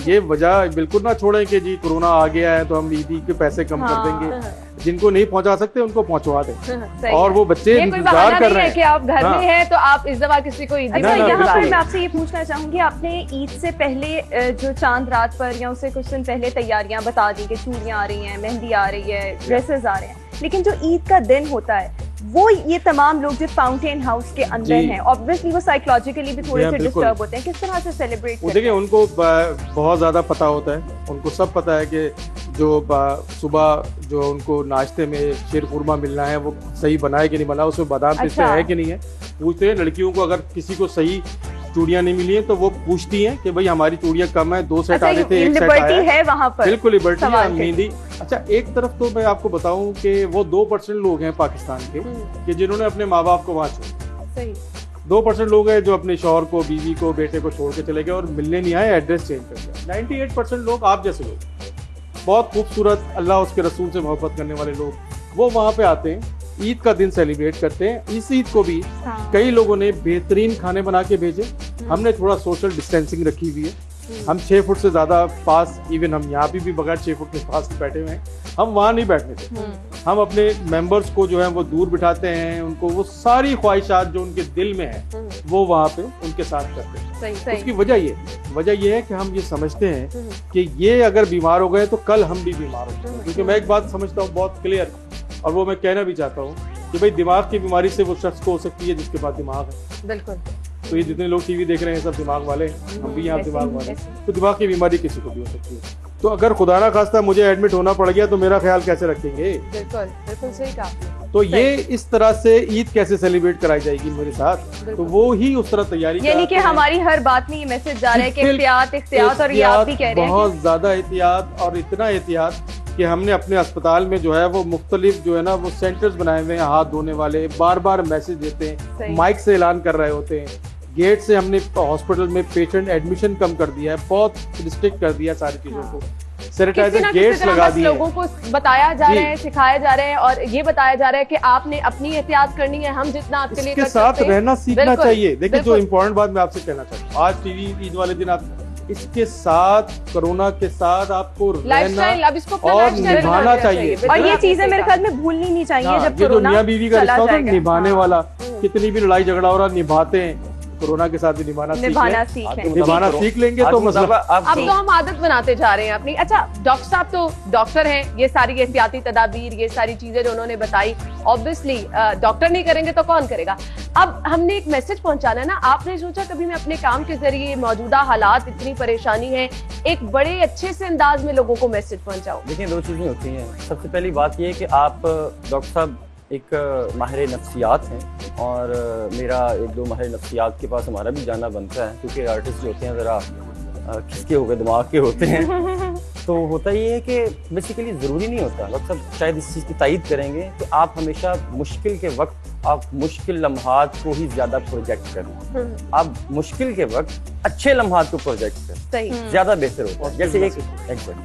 [SPEAKER 3] ये वजह बिल्कुल ना छोड़ें कि जी कोरोना आ गया है तो हम ईदी के पैसे कम कर देंगे। जिनको नहीं पहुंचा सकते उनको पहुंचवा दें। और वो बच्चे इंतजार कर रहे हैं
[SPEAKER 1] कि आप घर में हैं तो आप इस दफा किसी को ईदी।
[SPEAKER 2] अच्छा,
[SPEAKER 3] ना,
[SPEAKER 2] यहाँ पर
[SPEAKER 3] बिल्कुल।
[SPEAKER 2] मैं आपसे ये पूछना चाहूंगी, आपने ईद से पहले जो चांद रात पर या उससे कुछ दिन पहले तैयारियां बता दी कि चूड़ियां आ रही हैं, मेहंदी आ रही है, ड्रेसेस आ रहे हैं, लेकिन जो ईद का दिन होता है वो ये तमाम लोग जो फाउंटेन हाउस के अंदर हैं, ऑब्वियसली वो साइकोलॉजिकली भी थोड़े से डिस्टर्ब होते हैं, किस तरह से सेलिब्रेट करते हैं?
[SPEAKER 3] देखिए, उनको बहुत ज्यादा पता होता है, उनको सब पता है कि जो सुबह जो उनको नाश्ते में शीर खुरमा मिलना है वो सही बना है कि नहीं बना, उसमें बादाम पिस्ते है कि नहीं है। पूछते हैं लड़कियों को, अगर किसी को सही चूड़ियां नहीं मिली है तो वो पूछती हैं कि भाई हमारी चूड़ियां कम है, 2 सेट आने थे, 1 सेट आया है
[SPEAKER 2] वहाँ पर।
[SPEAKER 3] बिल्कुल लिबर्टी है, मेहंदी। अच्छा, एक तरफ तो मैं आपको बताऊं कि वो 2% लोग हैं पाकिस्तान के कि जिन्होंने अपने माँ बाप को वहाँ छोड़ा। 2% लोग हैं जो अपने शौहर को, बीवी को, बेटे को छोड़ के चले गए और मिलने नहीं आए, एड्रेस चेंज कर दिया। 98% लोग आप जैसे लोग, बहुत खूबसूरत, अल्लाह उसके रसूल से मोहब्बत करने वाले लोग, वो वहाँ पे आते हैं, ईद का दिन सेलिब्रेट करते हैं। इस ईद को भी कई लोगों ने बेहतरीन खाने बना के भेजे। हमने थोड़ा सोशल डिस्टेंसिंग रखी हुई है, हम 6 फुट से ज्यादा पास, इवन हम यहाँ भी बगैर 6 फुट के पास बैठे हुए हैं, हम वहाँ नहीं बैठने थे। हम अपने मेंबर्स को जो है वो दूर बिठाते हैं, उनको वो सारी ख्वाहिशात जो उनके दिल में है वो वहाँ पे उनके साथ करते हैं। उसकी वजह ये है कि हम ये समझते हैं कि ये अगर बीमार हो गए तो कल हम भी बीमार हो सकते हैं। क्योंकि मैं एक बात समझता हूँ बहुत क्लियर, और वो मैं कहना भी चाहता हूँ कि भाई दिमाग की बीमारी से वो शख्स को हो सकती है जिसके पास दिमाग है।
[SPEAKER 1] बिल्कुल।
[SPEAKER 3] तो ये जितने लोग टीवी देख रहे हैं सब दिमाग वाले हैं, हम भी यहाँ दिमाग वाले हैं, तो दिमाग की बीमारी किसी को भी हो सकती है। तो अगर खुदा ना खास्ता मुझे एडमिट होना पड़ गया तो मेरा ख्याल कैसे रखेंगे?
[SPEAKER 1] बिल्कुल बिल्कुल सही कहा।
[SPEAKER 3] तो ये इस तरह से ईद कैसे सेलिब्रेट कराई जाएगी मेरे साथ, तो वो ही उस तरह तैयारी,
[SPEAKER 2] यानी कि हमारी हर बात में ये मैसेज जा रहा है कि एहतियात, और ये आप भी कह रहे हैं
[SPEAKER 3] बहुत ज्यादा एहतियात, और इतना एहतियात कि हमने अपने अस्पताल में जो है वो मुख्तलिफ जो है ना वो सेंटर्स बनाए हुए हैं हाथ धोने वाले, बार बार मैसेज देते हैं, माइक से ऐलान कर रहे होते हैं। गेट से हमने हॉस्पिटल में पेशेंट एडमिशन कम कर दिया है, बहुत रिस्ट्रिक्ट कर दिया सारी चीजों को, सैनिटाइजर गेट्स लगा दिए।
[SPEAKER 1] लोगों को बताया जा रहा है, सिखाया जा रहा है, और ये बताया जा रहा है कि आपने अपनी एहतियात करनी है, हम जितना आपके लिए
[SPEAKER 3] इसके साथ रहना सीखना चाहिए। देखिए, जो इम्पोर्टेंट बात मैं आपसे कहना चाहता हूँ, आज टीवी ईद वाले दिन आप इसके साथ, कोरोना के साथ आपको रहना और निभाना चाहिए।
[SPEAKER 2] और ये चीजें मेरे ख्याल में भूलनी नहीं चाहिए। जब
[SPEAKER 3] ये जो मियां बीवी का रिश्ता होता है निभाने वाला, कितनी भी लड़ाई झगड़ा हो रहा निभाते हैं, कोरोना के साथ भी निभाना सीख लेंगे तो मतलब
[SPEAKER 1] अब तो हम आदत बनाते जा रहे हैं अपनी। अच्छा, डॉक्टर साहब तो डॉक्टर हैं, ये सारी एहतियाती तदाबीर, ये सारी चीजें जो उन्होंने बताई, ऑब्वियसली डॉक्टर नहीं करेंगे तो कौन करेगा। अब हमने एक मैसेज पहुंचाना है ना, आपने सोचा कभी मैं अपने काम के जरिए मौजूदा हालात, इतनी परेशानी है, एक बड़े अच्छे से अंदाज में लोगों को मैसेज पहुंचाओ?
[SPEAKER 4] देखिए, 2 चीजें होती हैं। सबसे पहली बात ये है कि आप डॉक्टर साहब एक माहिर नफ्सियात हैं, और मेरा 1-2 माहिर नफ्सियात के पास हमारा भी जाना बनता है, क्योंकि आर्टिस्ट जो होते हैं ज़रा खिसके हो गए दिमाग के होते हैं। तो होता ये है कि बेसिकली ज़रूरी नहीं होता, डॉक्टर साहब शायद इस चीज़ की तायद करेंगे कि आप हमेशा मुश्किल के वक्त, आप मुश्किल लम्हात को ही ज़्यादा प्रोजेक्ट करें। आप मुश्किल के वक्त अच्छे लम्हात को प्रोजेक्ट करें, ज़्यादा बेहतर होता है। जैसे एक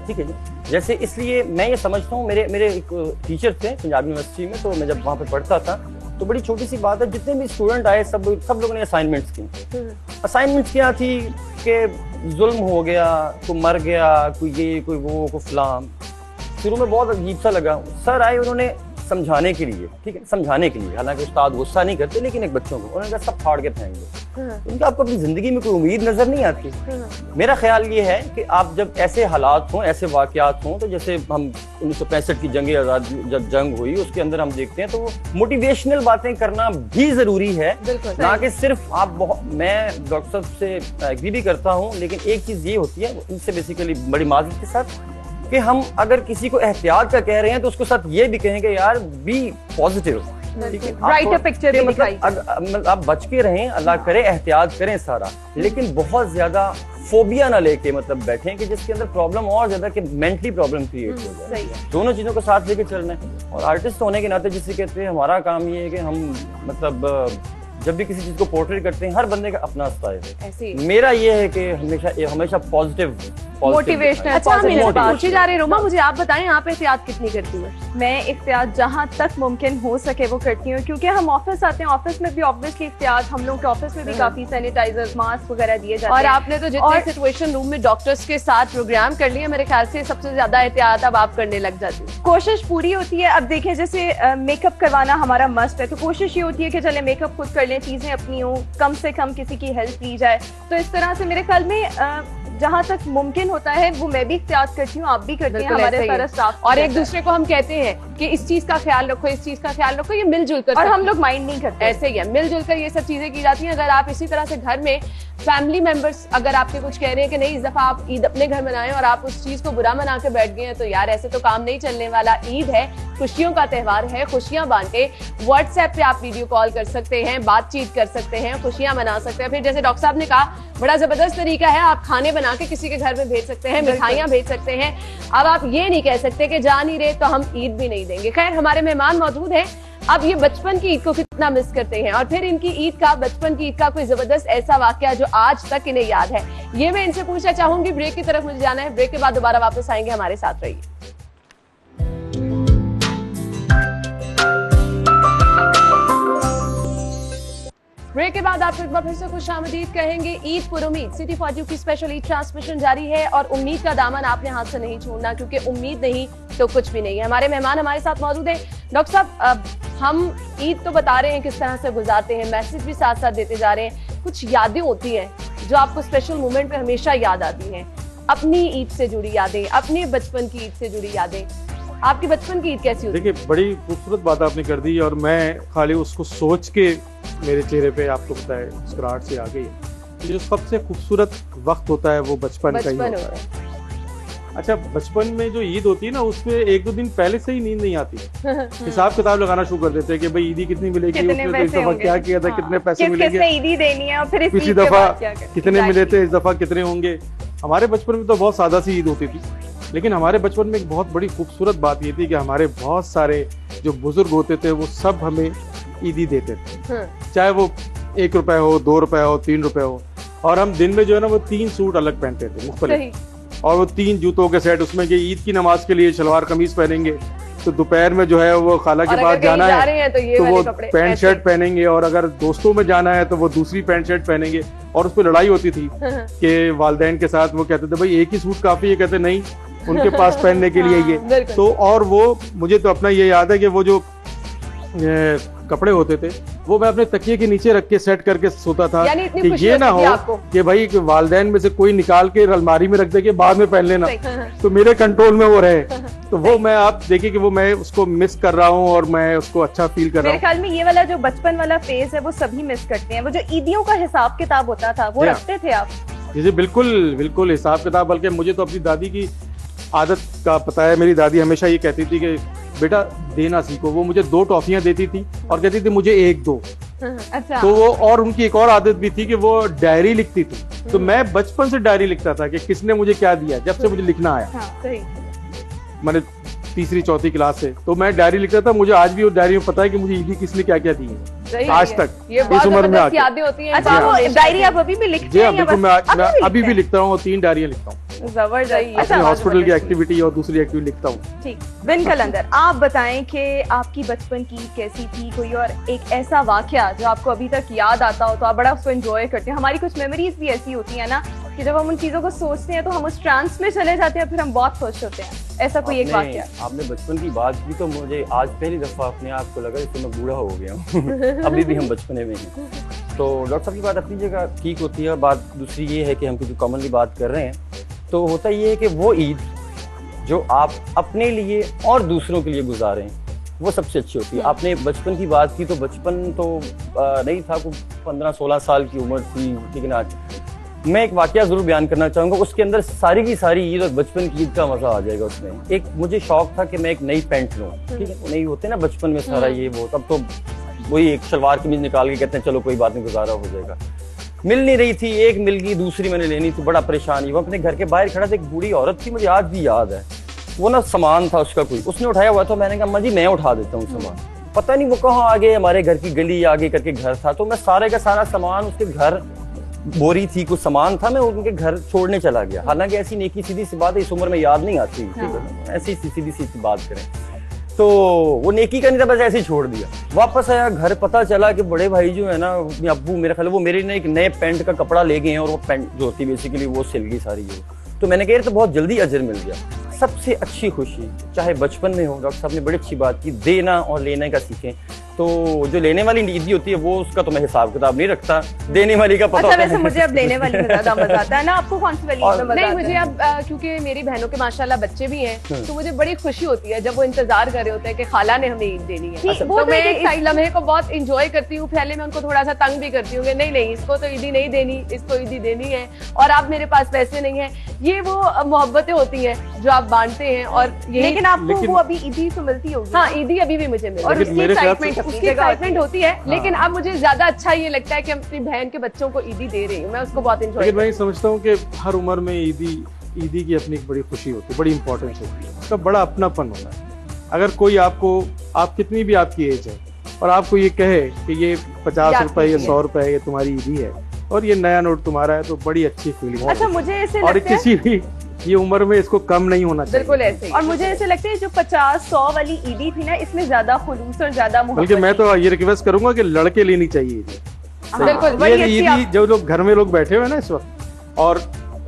[SPEAKER 4] ठीक है जी, जैसे इसलिए मैं ये समझता हूँ, मेरे एक टीचर थे पंजाबी यूनिवर्सिटी में, तो मैं जब वहाँ पे पढ़ता था तो बड़ी छोटी सी बात है, जितने भी स्टूडेंट आए सब लोगों ने असाइनमेंट्स की। असाइनमेंट्स क्या थी कि जुल्म हो गया, कोई मर गया, कोई ये, कोई वो, कोई फलाम। शुरू में बहुत अजीब सा लगा। सर आए, उन्होंने समझाने के लिए, ठीक है, समझाने के लिए, हालांकि उस्ताद गुस्सा नहीं करते, लेकिन एक बच्चों को उन्होंने कहा सब फाड़ के फेंक दो। उनकी आपको अपनी जिंदगी में कोई उम्मीद नजर नहीं आती। मेरा ख्याल ये है कि आप जब ऐसे हालात हों, ऐसे वाकयात हों, तो जैसे हम 1965 की जंग आज़ादी जब जंग हुई उसके अंदर हम देखते हैं, तो वो मोटिवेशनल बातें करना भी जरूरी है, ना कि सिर्फ आप मैं डॉक्टर साहब से एग्री भी करता हूँ, लेकिन एक चीज ये होती है इनसे बेसिकली बड़ी माजरत के साथ कि हम अगर किसी को एहतियात का कह रहे हैं तो उसके साथ ये भी कहेंगे यार बी पॉजिटिव,
[SPEAKER 2] ब्राइटर पिक्चर भी दिखाई।
[SPEAKER 4] मतलब आप बच के रहें, अल्लाह करे एहतियात करें सारा, लेकिन बहुत ज्यादा फोबिया ना लेके मतलब बैठे कि जिसके अंदर प्रॉब्लम और ज्यादा कि मेंटली प्रॉब्लम क्रिएट हो जाए। दोनों चीजों को साथ लेके चलना है। और आर्टिस्ट होने के नाते जिसे कहते हैं, हमारा काम ये है कि हम मतलब जब भी किसी चीज को पोर्ट्रेट करते हैं, हर बंदे का अपना स्टाइल है। मेरा ये है कि हमेशा पॉजिटिव
[SPEAKER 1] मोटिवेशनल। अच्छा, हम पूछे जा रहे हैं, रोमा मुझे आप बताएं आप एहतियात कितनी करती हैं?
[SPEAKER 2] मैं एहतियात जहाँ तक मुमकिन हो सके वो करती हूँ, क्योंकि हम ऑफिस आते हैं, ऑफिस में भी ऑब्वियसली एहतियात, हम लोग के ऑफिस में भी काफी सैनिटाइजर, मास्क वगैरह दिए जाते हैं।
[SPEAKER 1] और आपने तो जितने सिचुएशन रूम में डॉक्टर्स के साथ प्रोग्राम कर लिए, मेरे ख्याल से सबसे ज्यादा एहतियात अब आप करने लग जाती है।
[SPEAKER 2] कोशिश पूरी होती है। अब देखें जैसे मेकअप करवाना हमारा मस्ट है, तो कोशिश ये होती है कि चले मेकअप खुद कर लें, चीजें अपनी हो, कम से कम किसी की हेल्प ली जाए। तो इस तरह से मेरे ख्याल में जहाँ तक मुमकिन होता है वो मैं भी इख्तियार करती हूँ, आप भी करते हैं, हमारे सारा स्टाफ।
[SPEAKER 1] और एक दूसरे को हम कहते हैं कि इस चीज का ख्याल रखो, इस चीज का ख्याल रखो, ये मिलजुल कर,
[SPEAKER 2] और हम लोग माइंड नहीं करते।
[SPEAKER 1] ऐसे ही है, मिलजुल कर ये सब चीजें की जाती हैं। अगर आप इसी तरह से घर में फैमिली मेंबर्स अगर आपके कुछ कह रहे हैं कि नहीं इस दफा आप ईद अपने घर मनाएं, और आप उस चीज को बुरा मना के बैठ गए हैं, तो यार ऐसे तो काम नहीं चलने वाला। ईद है, खुशियों का त्योहार है, खुशियां बांटे। व्हाट्सएप पे आप वीडियो कॉल कर सकते हैं, बातचीत कर सकते हैं, खुशियां मना सकते हैं। फिर जैसे डॉक्टर साहब ने कहा, बड़ा जबरदस्त तरीका है, आप खाने बना के किसी के घर में भेज सकते हैं, मिठाइयां भेज सकते हैं। अब आप ये नहीं कह सकते कि जा नहीं रहे तो हम ईद भी नहीं देंगे। खैर, हमारे मेहमान मौजूद हैं। अब ये बचपन की ईद को कितना मिस करते हैं, और फिर इनकी ईद का, बचपन की ईद का कोई जबरदस्त ऐसा वाकया जो आज तक इन्हें याद है, ये मैं इनसे पूछना चाहूंगी। ब्रेक की तरफ मुझे जाना है, ब्रेक के बाद दोबारा वापस आएंगे, हमारे साथ रहिए। ब्रेक के बाद आपको एक बार फिर से खुशामदीद कहेंगे। ईद पुर उम्मीद सिटी फॉर यू की स्पेशल ईद ट्रांसमिशन जारी है, और उम्मीद का दामन आपने हाथ से नहीं छोड़ना, क्योंकि उम्मीद नहीं तो कुछ भी नहीं है। हमारे मेहमान हमारे साथ मौजूद हैं। डॉक्टर साहब, हम ईद तो बता रहे हैं किस तरह से गुजारते हैं, मैसेज भी साथ साथ देते जा रहे हैं। कुछ यादें होती हैं जो आपको स्पेशल मोमेंट पे हमेशा याद आती हैं, अपनी ईद से जुड़ी यादें, अपने बचपन की ईद से जुड़ी यादें। आपकी बचपन की ईद कैसी होती है?
[SPEAKER 3] देखिए, बड़ी खूबसूरत बात आपने कर दी, और मैं खाली उसको सोच के मेरे चेहरे पे आपको पता है मुस्कुराहट से आ गई है। जो सबसे खूबसूरत वक्त होता है वो बचपन का ही होता है। अच्छा, बचपन में जो ईद होती है ना, उसमें एक दो दिन पहले से ही नींद नहीं आती। हिसाब किताब लगाना शुरू कर देते हैं कि भाई ईदी कितनी मिलेगी, उसमें इस दफा क्या किया था, कितने पैसे मिलेंगे,
[SPEAKER 2] ईदी देनी है, और फिर
[SPEAKER 3] पिछली दफा कितने मिले थे, इस दफा कितने होंगे। हमारे बचपन में तो बहुत सादा सी ईद होती थी, लेकिन हमारे बचपन में एक बहुत बड़ी खूबसूरत बात ये थी कि हमारे बहुत सारे जो बुजुर्ग होते थे वो सब हमें ईदी देते थे, चाहे वो 1 रुपए हो, 2 रुपए हो, 3 रुपए हो। और हम दिन में जो है ना वो 3 सूट अलग पहनते थे मुख्तलिफ, और वो 3 जूतों के सेट, उसमें कि ईद की नमाज के लिए शलवार कमीज पहनेंगे, तो दोपहर में जो है वो खाला के पास जाना है तो वो पैंट शर्ट पहनेंगे, और अगर दोस्तों में जाना है तो वो दूसरी पैंट शर्ट पहनेंगे। और उस पर लड़ाई होती थी कि वालिदैन के साथ, वो कहते थे भाई एक ही सूट काफी है, कहते नहीं उनके पास पहनने के लिए ये तो। और वो मुझे तो अपना ये याद है कि वो जो कपड़े होते थे वो मैं अपने तकिए के नीचे रख के सेट करके सोता था कि ये ना हो कि भाई वालिदैन में से कोई निकाल के अलमारी में रख दे के बाद में पहन लेना, तो मेरे कंट्रोल में वो रहे। तो वो मैं, आप देखिए कि वो मैं उसको मिस कर रहा हूँ, और मैं उसको अच्छा फील कर रहा हूँ।
[SPEAKER 2] मेरे ख्याल में ये वाला जो बचपन वाला फेज है वो सभी मिस करते हैं। वो जो ईदियों का हिसाब किताब होता था वो रखते थे आप? जी
[SPEAKER 3] बिल्कुल बिल्कुल, हिसाब किताब। बल्कि मुझे तो अपनी दादी की आदत का पता है। मेरी दादी हमेशा ये कहती थी कि बेटा देना सीखो। वो मुझे 2 टॉफियां देती थी और कहती थी मुझे 1 दो।
[SPEAKER 2] अच्छा।
[SPEAKER 3] तो वो, और उनकी एक और आदत भी थी कि वो डायरी लिखती थी। तो मैं बचपन से डायरी लिखता था कि किसने मुझे क्या दिया, जब से मुझे लिखना आया।
[SPEAKER 2] हाँ, सही।
[SPEAKER 3] मैंने 3री-4थी क्लास से तो मैं डायरी लिखता था। मुझे आज भी उस डायरी में पता है कि मुझे ईदी किसने क्या क्या दी है आज तक, इस उम्र में आके।
[SPEAKER 2] अच्छा, वो डायरी आप अभी भी लिखते हैं?
[SPEAKER 3] बिल्कुल, मैं अभी भी लिखता हूँ, 3 डायरियां लिखता हूँ।
[SPEAKER 2] जबरदस्त।
[SPEAKER 3] हॉस्पिटल की एक्टिविटी और दूसरी एक्टिविटी लिखता हूँ।
[SPEAKER 2] ठीक। बिन कलंदर, आप बताएं कि आपकी बचपन की कैसी थी, कोई और एक ऐसा वाकया जो आपको अभी तक याद आता हो तो आप बड़ा उसको एंजॉय करते हैं। हमारी कुछ मेमोरीज भी ऐसी होती है ना कि जब हम उन चीजों को सोचते हैं तो हम उस ट्रांस में चले जाते हैं, फिर हम बहुत खुश होते हैं। ऐसा कोई एक वाकया?
[SPEAKER 4] आपने बचपन की बात की तो मुझे आज पहली दफा अपने आप को लगा कि मैं बूढ़ा हो गया हूँ। अभी भी हम बचपने में हैं। तो डॉक्टर साहब की बात अपनी जगह ठीक होती है। बात दूसरी ये है कि हम जो कॉमनली बात कर रहे हैं तो होता ये है कि वो ईद जो आप अपने लिए और दूसरों के लिए गुजारें वो सबसे अच्छी होती है। आपने बचपन की बात की तो बचपन तो नहीं था, कोई 15-16 साल की उम्र थी, ठीक है ना। मैं एक वाकया जरूर बयान करना चाहूंगा, उसके अंदर सारी की सारी ईद और बचपन की ईद का मजा आ जाएगा उसमें। एक मुझे शौक था कि मैं एक नई पैंट लूं, ठीक है, नहीं होते ना बचपन में सारा ये वो, तब तो वही एक शलवार कमीज निकाल के कहते हैं चलो कोई बात नहीं गुजारा हो जाएगा। मिल नहीं रही थी, एक मिल गई, दूसरी मैंने लेनी थी, बड़ा परेशानी। वो अपने घर के बाहर खड़ा था, एक बूढ़ी औरत थी, मुझे आज भी याद है। वो ना सामान था उसका कोई, उसने उठाया हुआ था, मैंने कहा अम्मा जी मैं उठा देता हूँ सामान। पता नहीं वो कहाँ आगे, हमारे घर की गली आगे करके घर था, तो मैं सारे का सारा सामान उसके घर, बोरी थी कुछ सामान था, मैं उनके घर छोड़ने चला गया। हालांकि ऐसी नेकी सीधी सी बात है इस उम्र में याद नहीं आती, ठीक है, ऐसी सीधी सी बात करें तो वो नेकी का नहीं था, बस ऐसे ही छोड़ दिया। वापस आया घर, पता चला कि बड़े भाई जो है ना अब्बू, मेरे ख्याल वो मेरे लिए एक नए पैंट का कपड़ा ले गए हैं और वो पैंट जो होती बेसिकली वो सिल गई सारी है। तो मैंने कहा तो बहुत जल्दी अजर मिल गया। सबसे अच्छी खुशी चाहे बचपन में हो, डॉक्टर साहब ने बड़ी अच्छी बात की, देना और लेने का सीखें। तो जो लेने वाली ईदी होती है वो उसका तो मैं हिसाब किताब नहीं रखता, देने वाली का पता
[SPEAKER 2] अच्छा, वैसे मुझे अब लेने वाली में ज्यादा मजा आता है ना, आपको कौन सी वाली में मजा
[SPEAKER 1] नहीं
[SPEAKER 2] आता
[SPEAKER 1] मुझे
[SPEAKER 2] है?
[SPEAKER 1] अब क्योंकि मेरी बहनों के माशाल्लाह बच्चे भी हैं तो मुझे बड़ी खुशी होती है जब वो इंतजार कर रहे होते हैं कि खाला ने हमें ईद देनी है।
[SPEAKER 2] अच्छा,
[SPEAKER 1] तो मैं इस लम्हे को बहुत इंजॉय करती हूँ। पहले मैं उनको थोड़ा सा तंग भी करती हूँ कि नहीं इसको तो ईदी नहीं देनी, इसको ईदी देनी है और आप मेरे पास पैसे नहीं है। ये वो मोहब्बतें होती हैं जो आप बांटते हैं और
[SPEAKER 2] लेकिन आपको वो अभी ईदी तो मिलती होगी।
[SPEAKER 1] हाँ, ईदी अभी भी मुझे मिलती है
[SPEAKER 2] और
[SPEAKER 1] और
[SPEAKER 2] उसकी
[SPEAKER 1] एक्साइटमेंट होती है। लेकिन अब मुझे ज्यादा अच्छा ये लगता है कि हम अपनी बहन के बच्चों को ईदी दे रही हूँ, मैं उसको बहुत इंजॉय।
[SPEAKER 3] लेकिन मैं समझता हूँ कि हर उम्र में ईदी की अपनी एक बड़ी खुशी होती है, बड़ी इंपॉर्टेंस होती है, उसका बड़ा अपनापन होता है। अगर कोई आपको, आप कितनी भी आपकी एज है और आपको ये कहे कि ये 50 रुपए या 100 रुपए ये तुम्हारी ईदी है और ये नया नोट तुम्हारा है, तो बड़ी अच्छी फीलिंग।
[SPEAKER 2] अच्छा, मुझे ऐसे
[SPEAKER 3] और
[SPEAKER 2] लगता है
[SPEAKER 3] किसी भी ये उम्र में इसको कम नहीं होना चाहिए।
[SPEAKER 1] बिल्कुल ऐसे ही।
[SPEAKER 2] और मुझे ऐसे लगता है जो 50-100 वाली ईदी थी ना, इसमें ज्यादा खुलूस और ज्यादा मोहब्बत
[SPEAKER 3] बल्कि मैं तो ये रिक्वेस्ट करूंगा कि लड़के लेनी चाहिए ईदी।
[SPEAKER 1] बिल्कुल,
[SPEAKER 2] बड़ी
[SPEAKER 3] ये
[SPEAKER 2] अच्छी
[SPEAKER 3] ईदी जो लोग घर में लोग बैठे हुए हैं ना इस वक्त और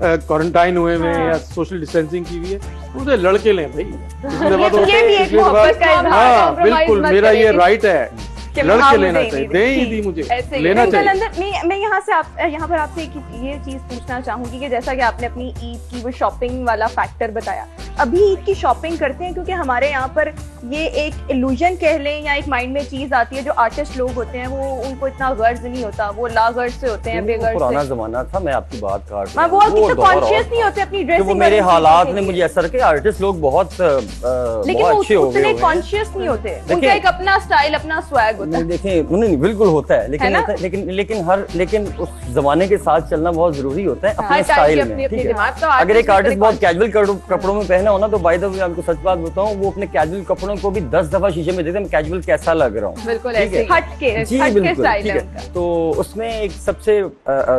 [SPEAKER 3] क्वारंटाइन हुए में या सोशल डिस्टेंसिंग की हुई है, उसे लड़के लें भाई। पिछले बार तो
[SPEAKER 2] ये भी एक
[SPEAKER 3] पिछले बार-
[SPEAKER 2] मोहब्बत का इजहार
[SPEAKER 3] हाँ
[SPEAKER 1] compromise
[SPEAKER 3] बिल्कुल,
[SPEAKER 1] मत
[SPEAKER 3] मेरा ये
[SPEAKER 1] करें।
[SPEAKER 3] राइट है,
[SPEAKER 2] कि
[SPEAKER 3] लड़के
[SPEAKER 2] हाँ,
[SPEAKER 3] लेना
[SPEAKER 2] मुझे
[SPEAKER 3] चाहिए,
[SPEAKER 2] ईदी
[SPEAKER 3] दें
[SPEAKER 2] ठीक।
[SPEAKER 3] ईदी मुझे
[SPEAKER 1] ऐसे ही।
[SPEAKER 3] लेना चाहिए।
[SPEAKER 2] मैं यहाँ पर आपसे ये चीज पूछना चाहूंगी कि जैसा कि आपने अपनी ईद की वो शॉपिंग वाला फैक्टर बताया, अभी ईद की शॉपिंग करते हैं क्योंकि हमारे यहाँ पर ये एक इल्यूजन कह लें या एक माइंड में चीज आती है, जो आर्टिस्ट लोग होते हैं वो उनको इतना गर्ज नहीं होता, वो लागर्ज से होते हैं, बेगर्ज
[SPEAKER 4] पुराना
[SPEAKER 2] से।
[SPEAKER 4] जमाना था, मैं आपकी बात काट
[SPEAKER 2] मैं वो कॉन्शियस नहीं होते अपनी
[SPEAKER 4] कि
[SPEAKER 2] ड्रेसिंग।
[SPEAKER 4] वो मेरे हालात में मुझे असर के आर्टिस्ट लोग बहुत
[SPEAKER 2] लेकिन
[SPEAKER 4] बहुत
[SPEAKER 2] वो
[SPEAKER 4] अच्छे हो गए
[SPEAKER 2] उतने
[SPEAKER 4] हुए हैं।
[SPEAKER 2] कॉन्शियस नहीं होते।
[SPEAKER 1] उनका एक अपना स्टाइल, अपना स्वैग होता है।
[SPEAKER 4] नहीं, देखें नहीं बिल्कुल होता है,
[SPEAKER 2] है ना?
[SPEAKER 4] लेकिन उस जमाने के साथ चलना बहुत जरूरी होता है अपने
[SPEAKER 1] हर टाइम की
[SPEAKER 4] स्टाइल
[SPEAKER 1] अपनी
[SPEAKER 4] में,
[SPEAKER 1] अपनी
[SPEAKER 4] ठीक है।
[SPEAKER 1] दिमाग। तो
[SPEAKER 4] अगर एक
[SPEAKER 1] artist
[SPEAKER 4] आर्टिस्ट
[SPEAKER 1] भी
[SPEAKER 4] बहुत कैजुअल कपड़ों में पहना हो ना, तो बाय द वे आपको सच बात बताऊं, वो अपने कैजुअल कपड़ों को भी 10 दफा शीशे में देखते हैं, मैं कैजुअल कैसा लग रहा हूँ।
[SPEAKER 1] बिल्कुल
[SPEAKER 4] ठीक
[SPEAKER 1] ऐसे
[SPEAKER 4] है।
[SPEAKER 1] ही।
[SPEAKER 2] हट के
[SPEAKER 4] जी
[SPEAKER 2] हट के
[SPEAKER 4] बिल्कुल,
[SPEAKER 2] स्टाइल
[SPEAKER 4] ठीक
[SPEAKER 2] है
[SPEAKER 4] है।
[SPEAKER 2] उनका।
[SPEAKER 4] तो उसमें एक सबसे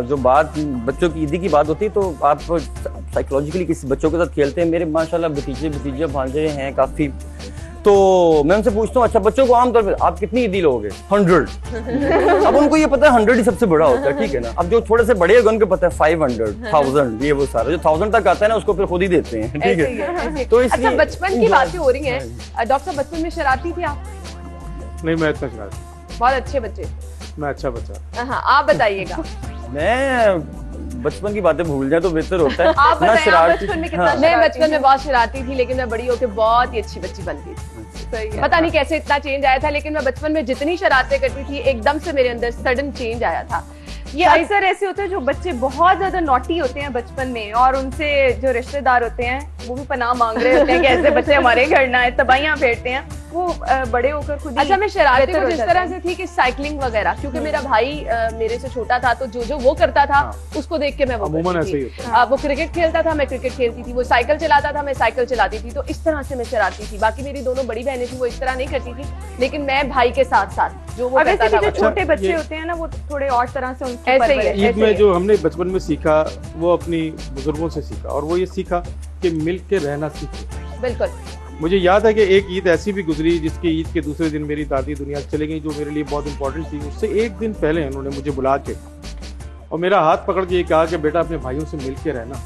[SPEAKER 4] जो बात बच्चों की ईदी की बात होती है, तो आप साइकोलॉजिकली किसी बच्चों के साथ खेलते हैं। मेरे माशाल्लाह भतीजे भांजे हैं काफी, तो मैं उनसे पूछता हूँ अच्छा बच्चों को आमतौर पर आप कितनी ईदी लोगे? 100। अब उनको ये पता है 100 ही सबसे बड़ा होता है, ठीक है ना। अब जो थोड़े से बड़े होंगे उनको पता है 500, 1000, ये वो सारा जो 1000 तक आता है ना उसको फिर खुद ही देते हैं, ठीक
[SPEAKER 1] ऐसे ही है, ऐसे
[SPEAKER 4] है।
[SPEAKER 1] ही।
[SPEAKER 4] तो
[SPEAKER 1] अच्छा,
[SPEAKER 4] इसलिए
[SPEAKER 1] बचपन की बातें हो रही हैं। डॉक्टर साहब, बचपन में शरारती थी आप?
[SPEAKER 3] नहीं, मैं इतना शरारती,
[SPEAKER 1] बहुत अच्छे बच्चे।
[SPEAKER 3] मैं अच्छा बच्चा।
[SPEAKER 1] हाँ, आप बताइएगा।
[SPEAKER 4] मैं बचपन की बातें भूल जाए तो बेहतर होता है।
[SPEAKER 1] आप
[SPEAKER 4] ना
[SPEAKER 1] बताएं, आप
[SPEAKER 4] शरारती-
[SPEAKER 1] बचपन में कितना?
[SPEAKER 4] हाँ।
[SPEAKER 1] मैं बचपन में बहुत शरारती थी, लेकिन मैं बड़ी होकर बहुत ही अच्छी बच्ची बन गई थी।
[SPEAKER 2] सही है।
[SPEAKER 1] पता नहीं कैसे इतना चेंज आया था, लेकिन मैं बचपन में जितनी शरारतें करती थी एकदम से मेरे अंदर सडन चेंज आया था।
[SPEAKER 2] ये अक्सर ऐसे होते हैं जो बच्चे बहुत ज्यादा नॉटी होते हैं बचपन में, और उनसे जो रिश्तेदार होते हैं वो भी पनाह मांग रहे होते हैं कि ऐसे बच्चे हमारे घर ना आए, तबाहियां फेरते हैं। वो बड़े होकर खुद ही
[SPEAKER 1] अच्छा, मैं शरारती
[SPEAKER 2] बेहतर
[SPEAKER 1] कुछ
[SPEAKER 2] हो
[SPEAKER 1] इस
[SPEAKER 2] जाते
[SPEAKER 1] तरह
[SPEAKER 2] हैं।
[SPEAKER 1] से थी कि साइकिलिंग वगैरह, क्योंकि मेरा भाई मेरे से छोटा था, तो जो वो करता था उसको देख के मैं वो
[SPEAKER 3] अमूमन
[SPEAKER 1] करती
[SPEAKER 3] ऐसे ही
[SPEAKER 1] थी।
[SPEAKER 3] होता
[SPEAKER 1] वो क्रिकेट खेलता था, मैं क्रिकेट खेलती थी, वो साइकिल चलाता था, मैं साइकिल चलाती थी। तो इस तरह से मैं शरारती थी। बाकी मेरी दोनों बड़ी बहनें थी, वो इस तरह नहीं करती थी, लेकिन मैं भाई के साथ साथ जो वो
[SPEAKER 2] और वैसे
[SPEAKER 1] करता
[SPEAKER 2] भी
[SPEAKER 1] था
[SPEAKER 2] जो
[SPEAKER 1] वो-
[SPEAKER 2] छोटे बच्चे
[SPEAKER 3] ये-
[SPEAKER 2] होते हैं ना, वो थोड़े और तरह से उनकी
[SPEAKER 1] ऐसे ही है,
[SPEAKER 2] परवरिश-
[SPEAKER 3] ईद
[SPEAKER 1] ऐसे
[SPEAKER 3] में
[SPEAKER 1] ही
[SPEAKER 3] जो हमने बचपन में सीखा वो अपनी बुजुर्गों से सीखा, और वो ये सीखा कि मिल के रहना सीखे।
[SPEAKER 1] बिल्कुल।
[SPEAKER 3] मुझे याद है कि एक ईद ऐसी भी गुजरी जिसकी ईद के दूसरे दिन मेरी दादी दुनिया से चली गई, जो मेरे लिए बहुत इंपॉर्टेंट थी। उससे एक दिन पहले उन्होंने मुझे बुला के और मेरा हाथ पकड़ के ये कहा कि बेटा अपने भाइयों से मिल के रहना।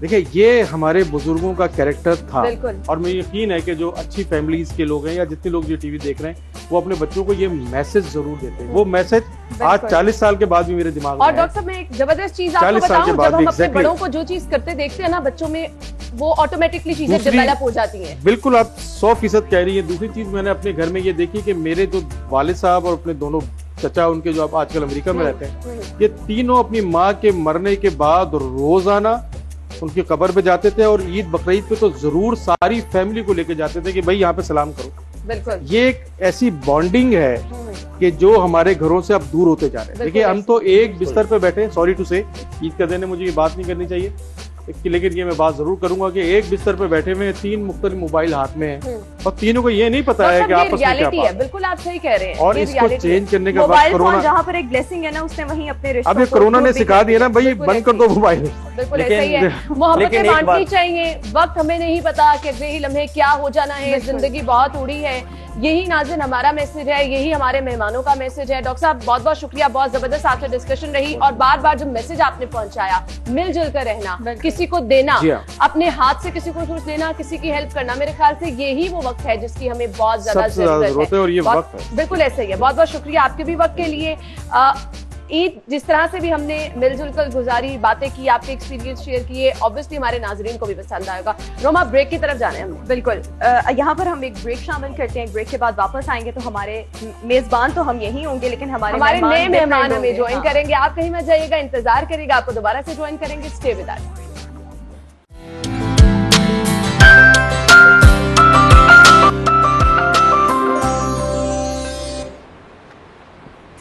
[SPEAKER 3] देखिए ये हमारे बुजुर्गों का कैरेक्टर था
[SPEAKER 1] बिल्कुल।
[SPEAKER 3] और मुझे यकीन है कि जो अच्छी फैमिलीज के लोग हैं या जितने लोग ये टीवी देख रहे हैं वो अपने बच्चों को ये मैसेज जरूर देते हैं। वो मैसेज आज 40 साल के बाद भी मेरे दिमाग में
[SPEAKER 1] और
[SPEAKER 3] है।
[SPEAKER 1] डॉक्टर साहब मैं एक जबरदस्त चीज आपको
[SPEAKER 3] 40 साल के
[SPEAKER 1] बताऊं,
[SPEAKER 3] बाद
[SPEAKER 1] जब
[SPEAKER 3] भी
[SPEAKER 1] हम अपने
[SPEAKER 3] exactly।
[SPEAKER 1] बड़ों को जो चीज करते देखते हैं ना बच्चों में वो ऑटोमेटिकली चीजें
[SPEAKER 3] दूसरी-
[SPEAKER 1] डेवलप हो जाती हैं।
[SPEAKER 3] बिल्कुल आप 100% कह रही है। दूसरी चीज मैंने अपने घर में ये देखी कि मेरे जो वालिद साहब और अपने दोनों चचा उनके जो अब आजकल अमेरिका में रहते हैं, ये तीनों अपनी माँ के मरने के बाद रोजाना उनकी कब्र पे जाते थे और ईद बकरीद पे तो जरूर सारी फैमिली को लेके जाते थे कि भाई यहाँ पे सलाम करो।
[SPEAKER 1] बिल्कुल।
[SPEAKER 3] ये एक ऐसी बॉन्डिंग है कि जो हमारे घरों से अब दूर होते जा रहे हैं। देखिए हम तो एक बिस्तर पे बैठे, सॉरी टू से, ईद का दिन है मुझे ये बात नहीं करनी चाहिए लेकिन ये मैं बात जरूर करूंगा कि एक बिस्तर पे बैठे हुए 3 मुख्तलिफ मोबाइल हाथ में हैं और तीनों को ये नहीं पता है कि आपस में क्या
[SPEAKER 1] रियलिटी है।
[SPEAKER 3] बात है।
[SPEAKER 1] बिल्कुल आप सही कह रहे हैं
[SPEAKER 3] और
[SPEAKER 1] ये
[SPEAKER 3] इसको
[SPEAKER 1] reality है।
[SPEAKER 3] चेंज करने का वक्त
[SPEAKER 2] मोबाइल फोन
[SPEAKER 3] कोरोना,
[SPEAKER 2] जहाँ पर एक ब्लेसिंग है ना, उसने वहीं अपने रिश्तों
[SPEAKER 3] अब ये
[SPEAKER 2] को
[SPEAKER 3] कोरोना ने
[SPEAKER 2] दूर भी
[SPEAKER 3] सिखा
[SPEAKER 2] कर
[SPEAKER 3] दिया ना भाई
[SPEAKER 1] बिल्कुल
[SPEAKER 3] बंद कर दो मोबाइल।
[SPEAKER 1] बिल्कुल ऐसा ही है।
[SPEAKER 4] लेकिन
[SPEAKER 1] मोहब्बतें
[SPEAKER 4] एक
[SPEAKER 1] बांटनी
[SPEAKER 4] बात-
[SPEAKER 1] चाहिए। वक्त हमें नहीं पता कि अगले ही लम्हे क्या हो जाना है। जिंदगी बहुत उड़ी है। यही नाज़िन हमारा मैसेज है, यही हमारे मेहमानों का मैसेज है। डॉक्टर साहब बहुत बहुत शुक्रिया, बहुत जबरदस्त आपसे डिस्कशन रही और बार बार जो मैसेज आपने पहुंचाया, मिलजुल कर रहना, किसी को देना,
[SPEAKER 3] जी हाँ।
[SPEAKER 1] अपने हाथ से किसी को कुछ देना, किसी की हेल्प करना, मेरे ख्याल से यही वो वक्त है जिसकी हमें बहुत ज्यादा
[SPEAKER 3] सबसे ज्यादा
[SPEAKER 1] जरूरत
[SPEAKER 3] जरूरत है और ये
[SPEAKER 1] बहुत-
[SPEAKER 3] वक्त है।
[SPEAKER 1] बिल्कुल ऐसा ही है। बहुत बहुत शुक्रिया आपके भी वक्त के लिए। ईद जिस तरह से भी हमने मिलजुल कर गुजारी, बातें की, आपके एक्सपीरियंस शेयर किए, ऑब्वियसली हमारे नाजरीन को भी पसंद आएगा। रोमा ब्रेक की तरफ जाने हम
[SPEAKER 2] बिल्कुल। यहाँ पर हम एक ब्रेक शामिल करते हैं। ब्रेक के बाद वापस आएंगे तो हमारे मेजबान तो हम यही होंगे, लेकिन हमारे
[SPEAKER 1] नए
[SPEAKER 2] different
[SPEAKER 1] मेहमान हमें
[SPEAKER 2] होंगे।
[SPEAKER 1] ज्वाइन
[SPEAKER 2] हाँ।
[SPEAKER 1] करेंगे। आप कहीं मत जाइएगा, इंतजार करिएगा, आपको दोबारा से ज्वाइन करेंगे। Stay with us.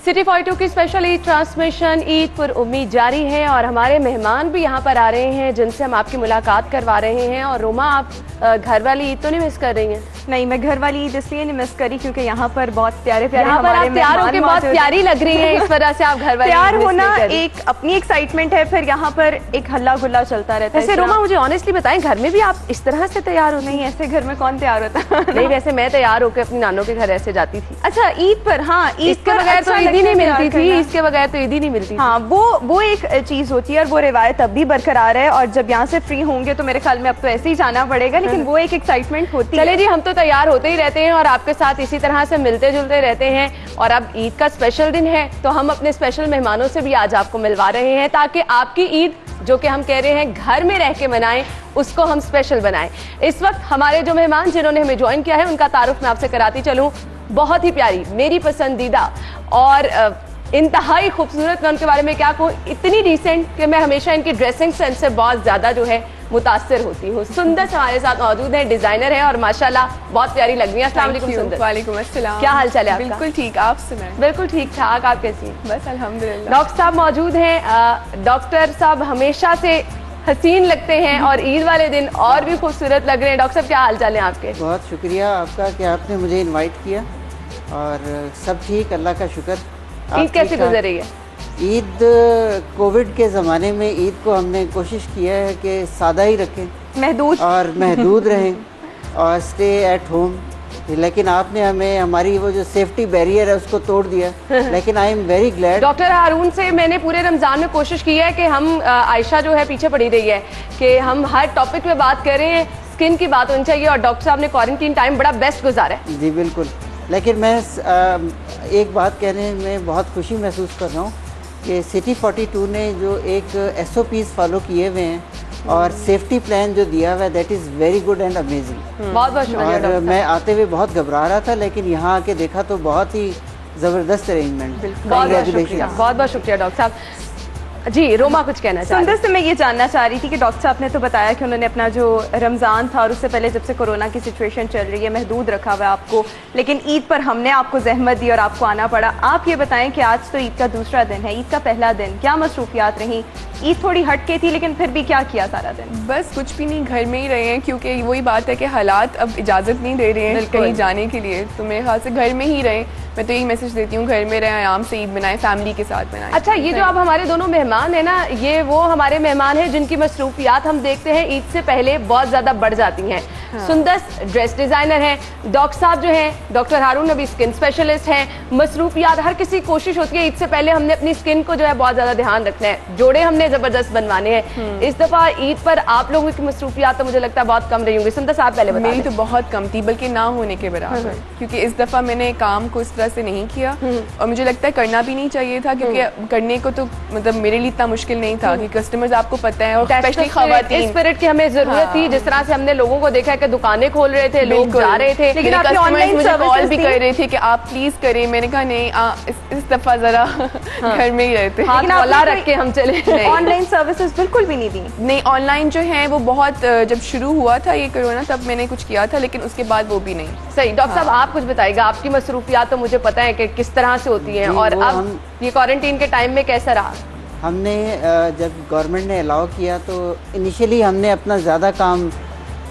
[SPEAKER 1] सिटी 42 की स्पेशल ईद ट्रांसमिशन ईद पर उम्मीद जारी है और हमारे मेहमान भी यहाँ पर आ रहे हैं जिनसे हम आपकी मुलाकात करवा रहे हैं। और रोमा आप घर वाली ईद तो नहीं मिस कर रही हैं?
[SPEAKER 2] नहीं, मैं घर वाली ईद इसलिए नहीं मिस करी क्योंकि यहाँ पर बहुत प्यारे प्यारे
[SPEAKER 1] यहाँ पर
[SPEAKER 2] हमारे
[SPEAKER 1] आप तैयार होके
[SPEAKER 2] मेहमान
[SPEAKER 1] बहुत
[SPEAKER 2] मौजूद हैं।
[SPEAKER 1] प्यारी लग रही हैं, इस वजह से आप घर वाली
[SPEAKER 2] तैयार
[SPEAKER 1] ईद miss
[SPEAKER 2] होना
[SPEAKER 1] नहीं कर रही।
[SPEAKER 2] एक अपनी एक्साइटमेंट है, फिर यहाँ पर एक हल्ला गुल्ला चलता रहता है।
[SPEAKER 1] वैसे रोमा मुझे ऑनेस्टली बताएं, घर में भी आप इस तरह से तैयार होती
[SPEAKER 2] नहीं,
[SPEAKER 1] हैं?
[SPEAKER 2] ऐसे घर में कौन तैयार होता
[SPEAKER 1] नहीं, वैसे मैं तैयार होकर अपनी नानों के घर ऐसे जाती थी।
[SPEAKER 2] अच्छा, ईद पर, हाँ, ईद
[SPEAKER 1] इसके
[SPEAKER 2] पर
[SPEAKER 1] बगैर तो
[SPEAKER 2] अच्छा
[SPEAKER 1] ईद ही नहीं
[SPEAKER 2] लगता है
[SPEAKER 1] मिलती
[SPEAKER 2] तैयार
[SPEAKER 1] थी,
[SPEAKER 2] करना।
[SPEAKER 1] इसके बगैर तो ईद ही नहीं मिलती थी।
[SPEAKER 2] हाँ, वो एक चीज होती है और वो रिवायत अब भी बरकरार है। और जब यहाँ से फ्री होंगे तो मेरे ख्याल में अब तो ऐसे ही जाना पड़ेगा, लेकिन वो एक एक्साइटमेंट होती है।
[SPEAKER 1] चले जी, हम तो तैयार होते ही रहते हैं और आपके साथ इसी तरह से मिलते जुलते रहते हैं। और अब ईद का स्पेशल दिन है तो हम अपने स्पेशल मेहमानों से भी आज आपको मिलवा रहे हैं ताकि आपकी ईद जो कि हम कह रहे हैं घर में रह के मनाएं, उसको हम स्पेशल बनाएं। इस वक्त हमारे जो मेहमान जिन्होंने हमें ज्वाइन किया है उनका तारुफ मैं आपसे कराती चलूं। बहुत ही प्यारी, मेरी पसंदीदा और इंतहाई खूबसूरत, मैं उनके बारे में क्या कहूँ, इतनी डिसेंट कि मैं हमेशा इनकी ड्रेसिंग सेंस से बहुत ज्यादा जो है मुतासिर होती हूँ। सुंदर से हमारे साथ मौजूद है, डिजाइनर है और माशाल्लाह बहुत प्यारी लग रही है। अस्सलाम वालेकुम सुंदर।
[SPEAKER 5] वालेकुम अस्सलाम।
[SPEAKER 1] क्या हाल चाल है आपका?
[SPEAKER 5] बिल्कुल ठीक, आप सुनाएं?
[SPEAKER 1] बिल्कुल ठीक ठाक, आप कैसी हैं?
[SPEAKER 5] बस अल्हम्दुलिल्लाह।
[SPEAKER 1] डॉक्टर साहब मौजूद हैं। डॉक्टर साहब हमेशा से हसीन लगते हैं और ईद वाले दिन और भी खूबसूरत लग रहे हैं। डॉक्टर साहब क्या हाल चाल है आपके?
[SPEAKER 6] बहुत शुक्रिया आपका कि आपने मुझे इनवाइट किया और सब ठीक, अल्लाह का शुक्र।
[SPEAKER 1] ईद कैसी गुजर रही है?
[SPEAKER 6] ईद कोविड के ज़माने में ईद को हमने कोशिश किया है कि सादा ही रखें,
[SPEAKER 2] महदूद
[SPEAKER 6] और महदूद रहें और स्टे एट होम। लेकिन आपने हमें हमारी वो जो सेफ्टी बैरियर है उसको तोड़ दिया। लेकिन I am very glad.
[SPEAKER 1] Doctor Haroon से मैंने पूरे रमजान में कोशिश की है कि हम, आयशा जो है पीछे पड़ी रही है कि हम हर टॉपिक पे बात करें, स्किन की बात होनी चाहिए और डॉक्टर साहब ने क्वारंटीन टाइम बड़ा बेस्ट गुजारा है।
[SPEAKER 6] जी बिल्कुल। लेकिन मैं एक बात कहने में बहुत खुशी महसूस कर रहा हूँ कि सिटी 42 ने जो एक SOPs फॉलो किए हुए हैं और सेफ्टी प्लान जो दिया हुआ है, that is very good and amazing.
[SPEAKER 1] बहुत बहुत शुक्रिया
[SPEAKER 6] और
[SPEAKER 1] डॉक्टर
[SPEAKER 6] मैं आते हुए बहुत घबरा रहा था, लेकिन यहाँ आके देखा तो बहुत ही ज़बरदस्त अरेंजमेंट।
[SPEAKER 1] बहुत बहुत शुक्रिया, बहुत बहुत शुक्रिया डॉक्टर साहब। जी रोमा कुछ कहना चाह रही
[SPEAKER 2] सुंदर से मैं ये जानना चाह रही थी कि डॉक्टर साहब ने तो बताया कि उन्होंने अपना जो रमज़ान था और उससे पहले जब से कोरोना की सिचुएशन चल रही है महदूद रखा हुआ है आपको, लेकिन ईद पर हमने आपको जहमत दी और आपको आना पड़ा। आप ये बताएं कि आज तो ईद का दूसरा दिन है, ईद का पहला दिन, क्या मसरूफियात रहीं? ईद थोड़ी हट के थी लेकिन फिर भी क्या किया सारा दिन?
[SPEAKER 5] बस कुछ भी नहीं, घर में ही रहे हैं क्योंकि वही बात है कि हालात अब इजाज़त नहीं दे रहे हैं कहीं जाने के लिए, तो मेरे ख्याल से घर में ही रहें। मैं तो यही मैसेज देती हूँ, घर में रहें, आराम से ईद मनाएं, फैमिली के साथ मनाएं।
[SPEAKER 1] अच्छा, ये जो अब हमारे दोनों मेहमान हैं ना, ये वो हमारे मेहमान हैं जिनकी मसरूफियात हम देखते हैं ईद से पहले बहुत ज़्यादा बढ़ जाती हैं। सुंदस ड्रेस डिजाइनर हैं, डॉक्टर साहब जो हैं डॉक्टर हारून नबी स्किन स्पेशलिस्ट हैं। मसरूफियात हर किसी की कोशिश होती है ईद से पहले हमने अपनी स्किन को जो है बहुत ज्यादा ध्यान रखना है, जोड़े हमने जबरदस्त बनवाने हैं। इस दफा ईद पर आप लोगों की मसरूफियात तो मुझे लगता है बहुत कम रही होंगी। सुंदस आप पहले
[SPEAKER 5] मेरी तो बहुत कम थी, बल्कि ना होने के बराबर, क्योंकि इस दफा मैंने काम को इस तरह से नहीं किया और मुझे लगता है करना भी नहीं चाहिए था, क्योंकि करने को तो मतलब मेरे लिए इतना मुश्किल नहीं था कि कस्टमर्स आपको पता है और स्पेशली खवातीन
[SPEAKER 1] स्पिरिट की हमें जरूरत थी। जिस तरह से हमने लोगों को देखा है कि दुकानें खोल रहे थे, लोग जा रहे थे,
[SPEAKER 5] लेकिन आपने ऑनलाइन मुझे कॉल भी कर रहे थे कि आप प्लीज करें। मैंने कहा नहीं, इस दफा जरा घर में ही रहते,
[SPEAKER 1] लेकिन आप रख के हम चले।
[SPEAKER 2] ऑनलाइन सर्विसेज बिल्कुल भी नहीं दी?
[SPEAKER 5] नहीं, ऑनलाइन जो है वो बहुत जब शुरू हुआ था ये कोरोना तब मैंने कुछ किया था, लेकिन उसके बाद वो भी नहीं।
[SPEAKER 1] सही। डॉक्टर साहब आप कुछ बताइएगा, आपकी मसरूफियात तो मुझे पता है कि किस तरह से होती हैं, और अब ये क्वारंटीन के टाइम में कैसा रहा?
[SPEAKER 6] हमने जब गवर्नमेंट ने अलाउ किया तो इनिशियली हमने अपना ज़्यादा काम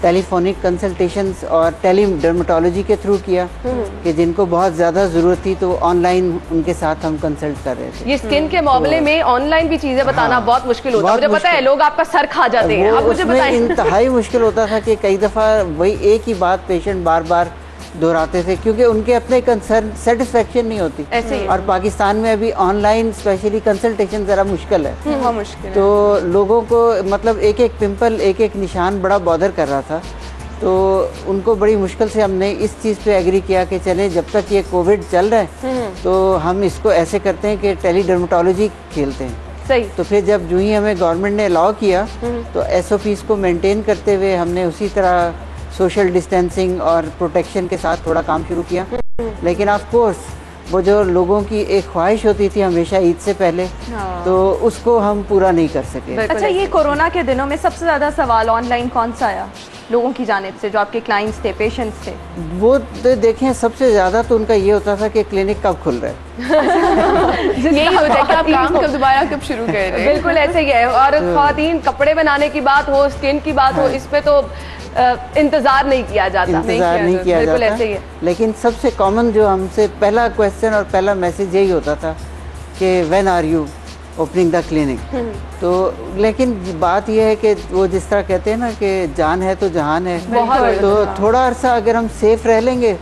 [SPEAKER 6] टेलीफोनिक कंसल्टेशंस और टेली डर्मेटोलॉजी के थ्रू किया कि जिनको बहुत ज़्यादा ज़रूरत थी तो ऑनलाइन उनके साथ हम कंसल्ट कर रहे थे।
[SPEAKER 1] ये स्किन के मामले में ऑनलाइन भी चीज़ें बताना बहुत मुश्किल होता है, मुझे पता है, लोग आपका सर खा जाते हैं। आप मुझे बताएं।
[SPEAKER 6] इंतहाई मुश्किल होता था कि कई दफ़ा वही एक ही बात पेशेंट बार बार दोहराते थे, क्योंकि उनके अपने कंसर्न सेटिस्फेक्शन नहीं होती।
[SPEAKER 1] ऐसे
[SPEAKER 6] और पाकिस्तान में अभी ऑनलाइन स्पेशली कंसल्टेशन ज़रा मुश्किल है,
[SPEAKER 5] बहुत मुश्किल है।
[SPEAKER 6] तो लोगों को मतलब एक एक पिंपल, एक एक निशान बड़ा बॉदर कर रहा था, तो उनको बड़ी मुश्किल से हमने इस चीज़ पे एग्री किया कि चले जब तक ये कोविड चल रहा है तो हम इसको ऐसे करते हैं कि टेली डर्मेटोलॉजी खेलते हैं।
[SPEAKER 1] सही।
[SPEAKER 6] तो फिर जब जो ही हमें गवर्नमेंट ने अलाउ किया तो SOPs को मेंटेन करते हुए हमने उसी तरह सोशल डिस्टेंसिंग और प्रोटेक्शन के साथ थोड़ा काम शुरू किया। लेकिन ऑफ कोर्स वो जो लोगों की एक ख्वाहिश होती थी हमेशा ईद से पहले, तो उसको हम पूरा नहीं कर सके।
[SPEAKER 2] अच्छा, ये कोरोना के दिनों में सबसे ज़्यादा सवाल ऑनलाइन कौन सा आया लोगों की जानिब से, जो आपके क्लाइंट्स थे, पेशेंट्स थे?
[SPEAKER 6] वो तो देखें सबसे ज़्यादा तो उनका ये होता था कि क्लिनिक कब खुल रहा है।
[SPEAKER 5] यही होता है कि आप काम कब दोबारा कब शुरू कर रहे हैं।
[SPEAKER 1] बिल्कुल ऐसे ही है। और ख्वातीन कपड़े बनाने की बात हो, स्किन की बात हो, इस पे तो इंतजार नहीं किया जाता।
[SPEAKER 6] इंतजार नहीं किया
[SPEAKER 1] बिल्कुल
[SPEAKER 6] जाता।
[SPEAKER 1] ऐसे ही है।
[SPEAKER 6] लेकिन सबसे कॉमन जो हमसे पहला क्वेश्चन और पहला मैसेज यही होता था कि when are you opening the clinic. तो लेकिन बात यह है कि वो जिस तरह कहते हैं ना कि जान है तो जहान है, तो थोड़ा अरसा अगर हम सेफ रह लेंगे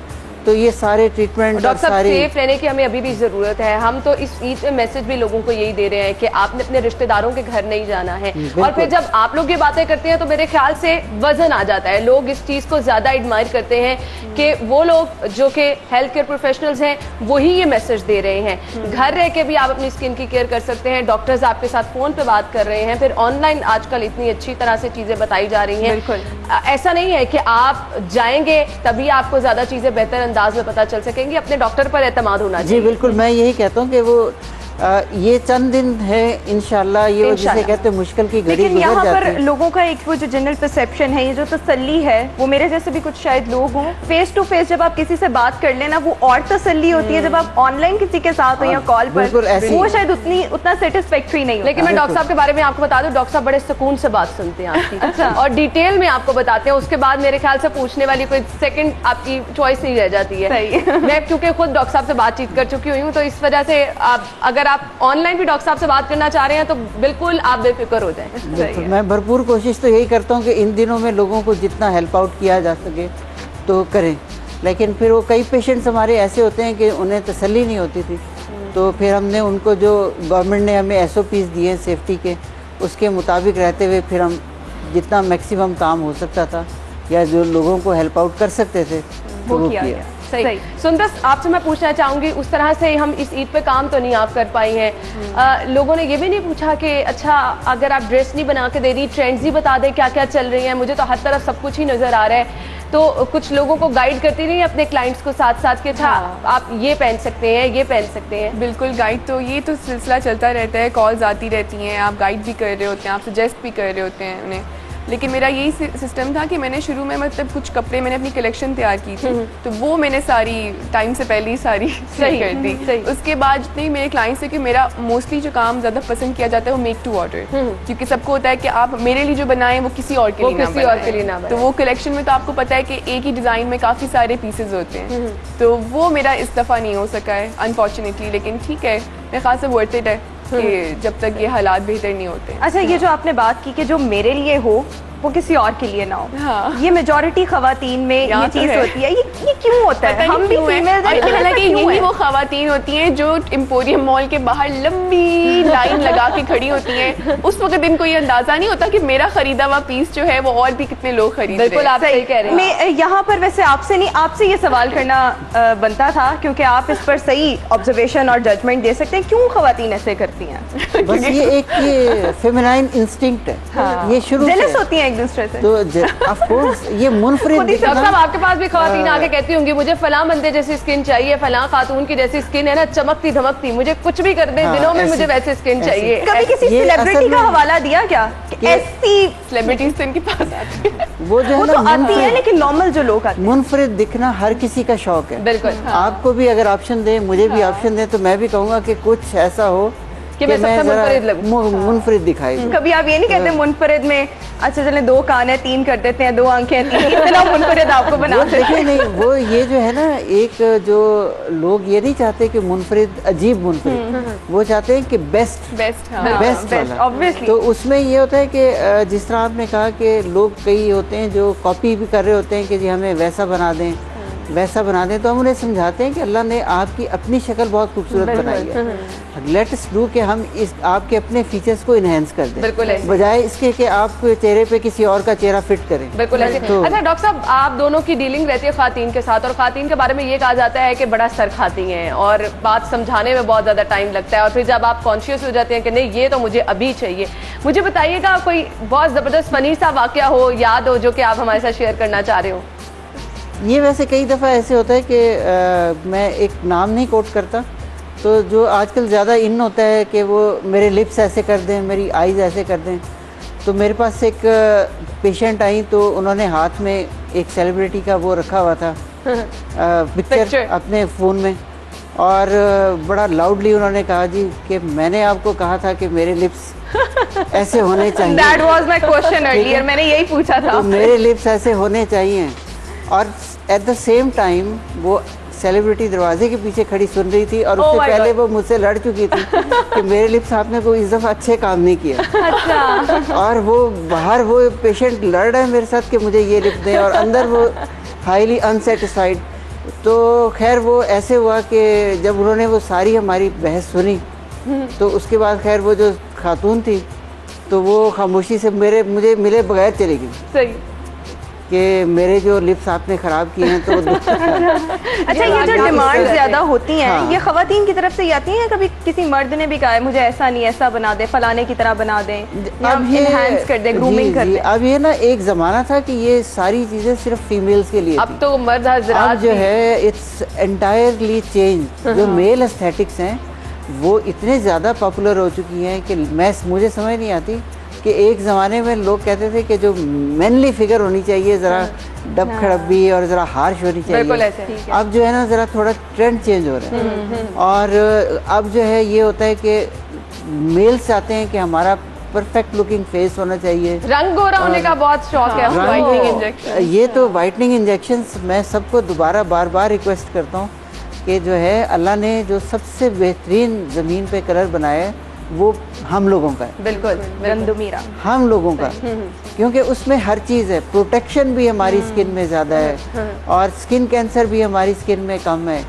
[SPEAKER 6] तो ये सारे ट्रीटमेंट,
[SPEAKER 1] डॉक्टर साहब सेफ रहने की हमें अभी भी जरूरत है। हम तो इस ईद में मैसेज भी लोगों को यही दे रहे हैं कि आपने अपने रिश्तेदारों के घर नहीं जाना है। और फिर जब आप लोग ये बातें करते हैं तो मेरे ख्याल से वजन आ जाता है, लोग इस चीज को ज्यादा एडमायर करते हैं कि वो लोग जो कि हेल्थ केयर प्रोफेशनल्स हैं वही ये मैसेज दे रहे हैं। घर रह के भी आप अपनी स्किन की केयर कर सकते हैं, डॉक्टर्स आपके साथ फोन पे बात कर रहे हैं, फिर ऑनलाइन आजकल इतनी अच्छी तरह से चीजें बताई जा रही हैं।
[SPEAKER 2] बिल्कुल
[SPEAKER 1] ऐसा नहीं है कि आप जाएंगे तभी आपको ज्यादा चीजें बेहतर अंदाज में पता चल सकेंगी, अपने डॉक्टर पर एतमाद होना चाहिए।
[SPEAKER 6] जी बिल्कुल, मैं यही कहता हूँ कि वो ये चंद दिन है इंशाल्लाह, ये जिसे कहते हैं मुश्किल की घड़ी
[SPEAKER 2] लेकिन यहाँ
[SPEAKER 6] गुजर
[SPEAKER 2] पर
[SPEAKER 6] जाती है।
[SPEAKER 2] लोगों का एक वो जो जनरल परसेप्शन है, ये जो तसल्ली है, वो मेरे जैसे भी कुछ शायद लोग हों, फेस टू फेस जब आप किसी से बात कर लेना वो और तसल्ली होती है, जब आप ऑनलाइन किसी के साथ हो या कॉल पर वो शायद उतना सेटिस्फेक्ट्री नहीं।
[SPEAKER 1] लेकिन मैं डॉक्टर साहब के बारे में आपको बता दूं, डॉक्टर साहब बड़े सुकून से बात सुनते हैं आपकी। अच्छा। और डिटेल में आपको बताते हैं, उसके बाद मेरे ख्याल से पूछने वाली कोई सेकंड आपकी चॉइस नहीं रह जाती है।
[SPEAKER 2] सही।
[SPEAKER 1] मैं क्योंकि खुद डॉक्टर साहब से बातचीत कर चुकी हुई हूँ, तो इस वजह से अगर आप ऑनलाइन डॉक्टर साहब से बात करना चाह रहे हैं तो बिल्कुल आप बेफिक्र हो जाएं।
[SPEAKER 6] मैं भरपूर कोशिश तो यही करता हूँ कि इन दिनों में लोगों को जितना हेल्प आउट किया जा सके तो करें। लेकिन फिर वो कई पेशेंट्स हमारे ऐसे होते हैं कि उन्हें तसल्ली नहीं होती थी, तो फिर हमने उनको जो गवर्नमेंट ने हमें SOPs दिए सेफ्टी के, उसके मुताबिक रहते हुए फिर हम जितना मैक्सिमम काम हो सकता था या जो लोगों को हेल्प आउट कर सकते थे तो वो किया।
[SPEAKER 1] सही। सुंदस, आपसे मैं पूछना चाहूंगी, उस तरह से हम इस ईद पे काम तो नहीं आप कर पाई हैं। लोगों ने ये भी नहीं पूछा कि अच्छा अगर आप ड्रेस नहीं बना के दे रही, ट्रेंड्स ही बता दें क्या क्या चल रही हैं, मुझे तो हर तरफ सब कुछ ही नजर आ रहा है। तो कुछ लोगों को गाइड करती रही अपने क्लाइंट्स को साथ साथ कि अच्छा आप ये पहन सकते हैं, ये पहन सकते हैं।
[SPEAKER 5] बिल्कुल, गाइड तो ये तो सिलसिला चलता रहता है, कॉल्स आती रहती हैं, आप गाइड भी कर रहे होते हैं, आप सजेस्ट भी कर रहे होते हैं उन्हें। लेकिन मेरा यही सिस्टम था कि मैंने शुरू में मतलब कुछ कपड़े मैंने अपनी कलेक्शन तैयार की थी, तो वो मैंने सारी टाइम से पहले ही सारी सही कर दी। उसके बाद जितने भी मेरे क्लाइंट्स है कि मेरा मोस्टली जो काम ज़्यादा पसंद किया जाता है वो मेक टू ऑर्डर, क्योंकि सबको होता है कि आप मेरे लिए जो बनाएं वो किसी और के लिए ना बनाएं। तो वो कलेक्शन में तो आपको पता है कि एक ही डिज़ाइन में काफ़ी सारे पीसेज होते हैं, तो वो मेरा इस दफ़ा नहीं हो सका है अनफॉर्चुनेटली। लेकिन ठीक है, मेरे ख्याल से वर्थ इट है कि जब तक ये हालात बेहतर नहीं होते।
[SPEAKER 2] अच्छा, ये जो आपने बात की कि जो मेरे लिए हो वो किसी और के लिए ना हो।
[SPEAKER 5] हाँ।
[SPEAKER 2] ये मेजॉरिटी खवातीन में ये
[SPEAKER 5] यहाँ तो
[SPEAKER 2] चीज
[SPEAKER 5] है।
[SPEAKER 2] होती है। ये क्यों होता है? हम भी फीमेल
[SPEAKER 5] हालांकि यही वो खवातीन होती हैं जो एम्पोरियम मॉल के बाहर लंबी लाइन लगा के खड़ी होती हैं। उस वक्त इनको ये अंदाजा नहीं होता कि मेरा खरीदा हुआ पीस जो है वो और भी कितने लोग खरीद रहे हैं।
[SPEAKER 1] बिल्कुल आप सही कह रहे हैं।
[SPEAKER 2] मैं यहाँ पर वैसे आपसे नहीं, आपसे ये सवाल करना बनता था क्योंकि आप इस पर सही ऑब्जर्वेशन और जजमेंट दे सकते हैं। क्यों खवातीन ऐसे करती हैं?
[SPEAKER 6] बस ये फेमिनाइन इंस्टिंक्ट है।
[SPEAKER 2] हाँ।
[SPEAKER 6] ये शुरू
[SPEAKER 2] जेलस
[SPEAKER 6] से
[SPEAKER 2] होती हैं एक दूसरे से।
[SPEAKER 6] तो ऑफ कोर्स ये मुनफरिद
[SPEAKER 1] डॉक्टर
[SPEAKER 6] दिखना।
[SPEAKER 1] साहब आपके पास भी खवातीन आके कहती होंगी मुझे फलां बंदे जैसी स्किन चाहिए, फलां खातून की जैसी स्किन है ना, चमकती धमकती, मुझे कुछ भी कर दे
[SPEAKER 6] हाँ,
[SPEAKER 1] दिनों में
[SPEAKER 6] ऐसी-
[SPEAKER 1] मुझे वैसे स्किन
[SPEAKER 6] ऐसी।
[SPEAKER 1] चाहिए।
[SPEAKER 2] कभी किसी
[SPEAKER 6] ये
[SPEAKER 2] सेलिब्रिटी
[SPEAKER 6] असल
[SPEAKER 2] का
[SPEAKER 6] में-
[SPEAKER 2] हवाला दिया क्या कि ऐसी?
[SPEAKER 5] सेलिब्रिटीज तो इनके पास आती है।
[SPEAKER 6] वो जो
[SPEAKER 2] वो
[SPEAKER 6] है
[SPEAKER 2] तो
[SPEAKER 6] ना
[SPEAKER 2] आती है लेकिन नॉर्मल जो लोग आते हैं।
[SPEAKER 6] मुनफरिद दिखना हर किसी का शौक है।
[SPEAKER 1] बिल्कुल
[SPEAKER 6] आपको भी अगर ऑप्शन दे, मुझे भी ऑप्शन दे, तो मैं भी कहूँगा कि कुछ ऐसा हो
[SPEAKER 1] कि मैं सबसे
[SPEAKER 6] जरा
[SPEAKER 1] मुनफरिद लगूं।
[SPEAKER 6] मुनफरिद दिखाई दूं।
[SPEAKER 2] कभी आप ये नहीं कहते मुनफरिद में अच्छा चले 2 कान है 3 कर देते हैं, 2 आंखें हैं 3, इतना मुनफरिद आपको बना
[SPEAKER 6] वो
[SPEAKER 2] सकते
[SPEAKER 6] देखिए
[SPEAKER 2] हैं।
[SPEAKER 6] नहीं, वो ये जो है ना, एक जो लोग ये नहीं चाहते कि मुनफरिद अजीब मुनफरिद, वो चाहते हैं कि बेस्ट
[SPEAKER 5] बेस्ट
[SPEAKER 6] बेस्ट
[SPEAKER 2] best,
[SPEAKER 6] वाला।
[SPEAKER 2] obviously।
[SPEAKER 6] तो उसमें ये होता है कि जिस तरह आपने कहा कि लोग कई होते हैं जो कॉपी भी कर रहे होते हैं कि जी हमें वैसा बना दें, वैसा बना दें, तो हम उन्हें समझाते हैं कि अल्लाह ने आपकी अपनी शक्ल बहुत खूबसूरत बनाई है। लेट अस डू कि हम इस आपके अपने फीचर्स को इन्हेंस कर दें,
[SPEAKER 1] बिल्कुल ऐसे।
[SPEAKER 6] बजाय इसके कि आप चेहरे पे किसी और का चेहरा फिट करें।
[SPEAKER 1] बिल्कुल ऐसे।
[SPEAKER 6] तो-
[SPEAKER 1] अच्छा डॉक्टर साहब, आप दोनों की डीलिंग रहती है खातीन के साथ, और खातीन के बारे में ये कहा जाता है कि बड़ा सर खाती हैं और बात समझाने में बहुत ज्यादा टाइम लगता है, और फिर जब आप कॉन्शियस हो जाते हैं कि नहीं ये तो मुझे अभी चाहिए, मुझे बताइएगा कोई बहुत जबरदस्त फनी सा वाकया हो, याद हो, जो कि आप हमारे साथ शेयर करना चाह रहे हो।
[SPEAKER 6] ये वैसे कई दफ़ा ऐसे होता है कि मैं एक नाम नहीं कोट करता, तो जो आजकल ज़्यादा इन होता है कि वो मेरे लिप्स ऐसे कर दें, मेरी आईज़ ऐसे कर दें। तो मेरे पास एक पेशेंट आई, तो उन्होंने हाथ में एक सेलिब्रिटी का वो रखा हुआ था पिक्चर अपने फ़ोन में, और बड़ा लाउडली उन्होंने कहा जी कि मैंने आपको कहा था कि मेरे लिप्स ऐसे होने चाहिए।
[SPEAKER 2] That was my question earlier, मैंने यही पूछा था।
[SPEAKER 6] तो मेरे लिप्स ऐसे होने चाहिए। और एट द सेम टाइम वो सेलिब्रिटी दरवाजे के पीछे खड़ी सुन रही थी, और उससे पहले वो मुझसे लड़ चुकी थी कि मेरे लिप्स आपने कोई इस दफ़ा अच्छे काम नहीं किया।
[SPEAKER 2] अच्छा।
[SPEAKER 6] और वो बाहर वो पेशेंट लड़ रहा है मेरे साथ कि मुझे ये लिप्स दें, और अंदर वो हाईली अनसेटिस्फाइड। तो खैर वो ऐसे हुआ कि जब उन्होंने वो सारी हमारी बहस सुनी, तो उसके बाद खैर वो जो खातून थी, तो वो खामोशी से मुझे मिले बगैर चली गई
[SPEAKER 1] सही।
[SPEAKER 6] कि मेरे जो लिप्स आपने ख़राब किए हैं। तो
[SPEAKER 2] अच्छा, ये जो डिमांड ज्यादा होती हैं,
[SPEAKER 6] हाँ।
[SPEAKER 2] ये खवातीन की तरफ से ही आती हैं? कभी किसी मर्द ने भी कहा है मुझे ऐसा नहीं ऐसा बना दे, फलाने की तरह बना दें, या एनहांस कर दे, ग्रूमिंग कर दे?
[SPEAKER 6] अब ये ना एक ज़माना था कि ये सारी चीज़ें सिर्फ फीमेल्स के लिए
[SPEAKER 1] अब
[SPEAKER 6] थी।
[SPEAKER 1] तो मर्द हजरात
[SPEAKER 6] अब जो है इट्स एंटायरली चेंज। जो मेल एस्थेटिक्स हैं वो इतने ज़्यादा पॉपुलर हो चुकी हैं कि मुझे समझ नहीं आती कि एक ज़माने में लोग कहते थे कि जो मैनली फिगर होनी चाहिए, ज़रा डब खड़ब्बी और ज़रा हार्श होनी
[SPEAKER 1] बिल्कुल
[SPEAKER 6] चाहिए।
[SPEAKER 1] ऐसे।
[SPEAKER 6] अब जो है ना ज़रा थोड़ा ट्रेंड चेंज हो रहा है, और अब जो है ये होता है कि मेल्स चाहते हैं कि हमारा परफेक्ट लुकिंग फेस होना चाहिए।
[SPEAKER 1] रंग गोरा होने का बहुत शौक है।
[SPEAKER 6] रंग-
[SPEAKER 5] वाइटनिंग इंजेक्शन।
[SPEAKER 6] ये तो वाइटनिंग इंजेक्शंस मैं सबको दोबारा बार बार रिक्वेस्ट करता हूँ कि जो है अल्लाह ने जो सबसे बेहतरीन ज़मीन पे कलर बनाया है वो हम लोगों का है,
[SPEAKER 1] बिल्कुल
[SPEAKER 2] गंदुमीरा।
[SPEAKER 6] हम लोगों का, क्योंकि उसमें हर चीज़ है। प्रोटेक्शन भी हमारी स्किन में ज़्यादा है, और स्किन कैंसर भी हमारी स्किन में कम है,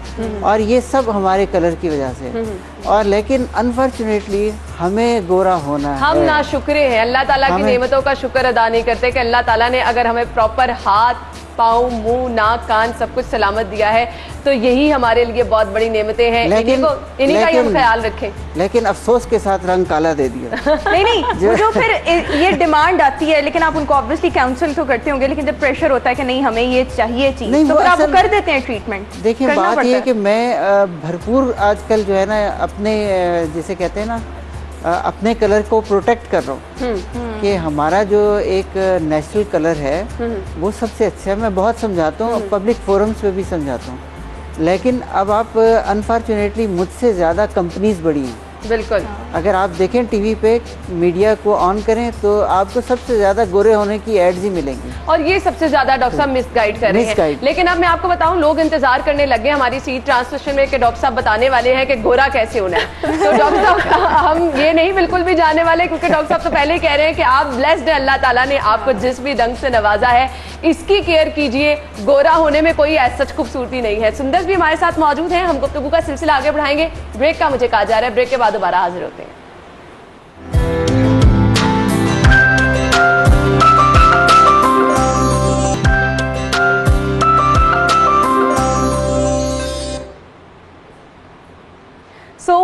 [SPEAKER 6] और ये सब हमारे कलर की वजह से है। और लेकिन अनफॉर्चुनेटली हमें गोरा होना
[SPEAKER 1] हम
[SPEAKER 6] है।
[SPEAKER 1] नाशुक्रे हैं, अल्लाह ताला की
[SPEAKER 6] हमें-
[SPEAKER 1] नेमतों का शुक्र अदा नहीं करते कि अल्लाह ताला ने अगर हमें प्रॉपर हाथ, पाँव, मुंह, नाक, कान सब कुछ सलामत दिया है, तो यही हमारे लिए बहुत बड़ी नेमतें हैं। इन्हीं का ही हम ख्याल रखें।
[SPEAKER 6] लेकिन अफसोस के साथ रंग काला दे दिया।
[SPEAKER 2] नहीं वो जो फिर ये डिमांड आती है, लेकिन आप उनको ऑब्वियसली काउंसिल तो करते होंगे, लेकिन जब प्रेशर होता है कि नहीं हमें ये चाहिए चीज,
[SPEAKER 6] नहीं,
[SPEAKER 2] तो
[SPEAKER 6] वो
[SPEAKER 2] फिर आप वो
[SPEAKER 6] असल-
[SPEAKER 2] कर देते हैं ट्रीटमेंट?
[SPEAKER 6] देखिए बात ये है कि मैं भरपूर आजकल जो है ना अपने जिसे कहते हैं ना अपने कलर को प्रोटेक्ट कर रहा हूँ कि हमारा जो एक नेचुरल कलर है वो सबसे अच्छा है। मैं बहुत समझाता हूँ, पब्लिक फोरम्स पे भी समझाता हूँ। लेकिन अब आप अनफॉर्चुनेटली मुझसे ज़्यादा कंपनीज बड़ी हैं,
[SPEAKER 1] बिल्कुल।
[SPEAKER 6] अगर आप देखें टीवी पे, मीडिया को ऑन करें तो आपको सबसे ज्यादा गोरे होने की एड्स ही मिलेंगी,
[SPEAKER 1] और ये सबसे ज्यादा डॉक्टर साहब मिसगाइड कर रहे हैं। लेकिन अब मैं आपको बताऊं, लोग इंतजार करने लगे हमारी सीट ट्रांसमिशन में कि डॉक्टर साहब बताने वाले हैं कि गोरा कैसे होना है। तो डॉक्टर साहब हम ये नहीं बिल्कुल भी जाने वाले, क्योंकि डॉक्टर साहब तो पहले ही कह रहे हैं कि आप ब्लेस्ड हैं, अल्लाह ताला ने आपको जिस भी रंग से नवाजा है इसकी केयर कीजिए, गोरा होने में कोई ऐसा सच खूबसूरती नहीं है। सुंदर भी हमारे साथ मौजूद हैं, हम गुफ्तगू का सिलसिला आगे बढ़ाएंगे। ब्रेक का मुझे कहा जा रहा है, ब्रेक के बाद दोबारा हाजिर होते हैं।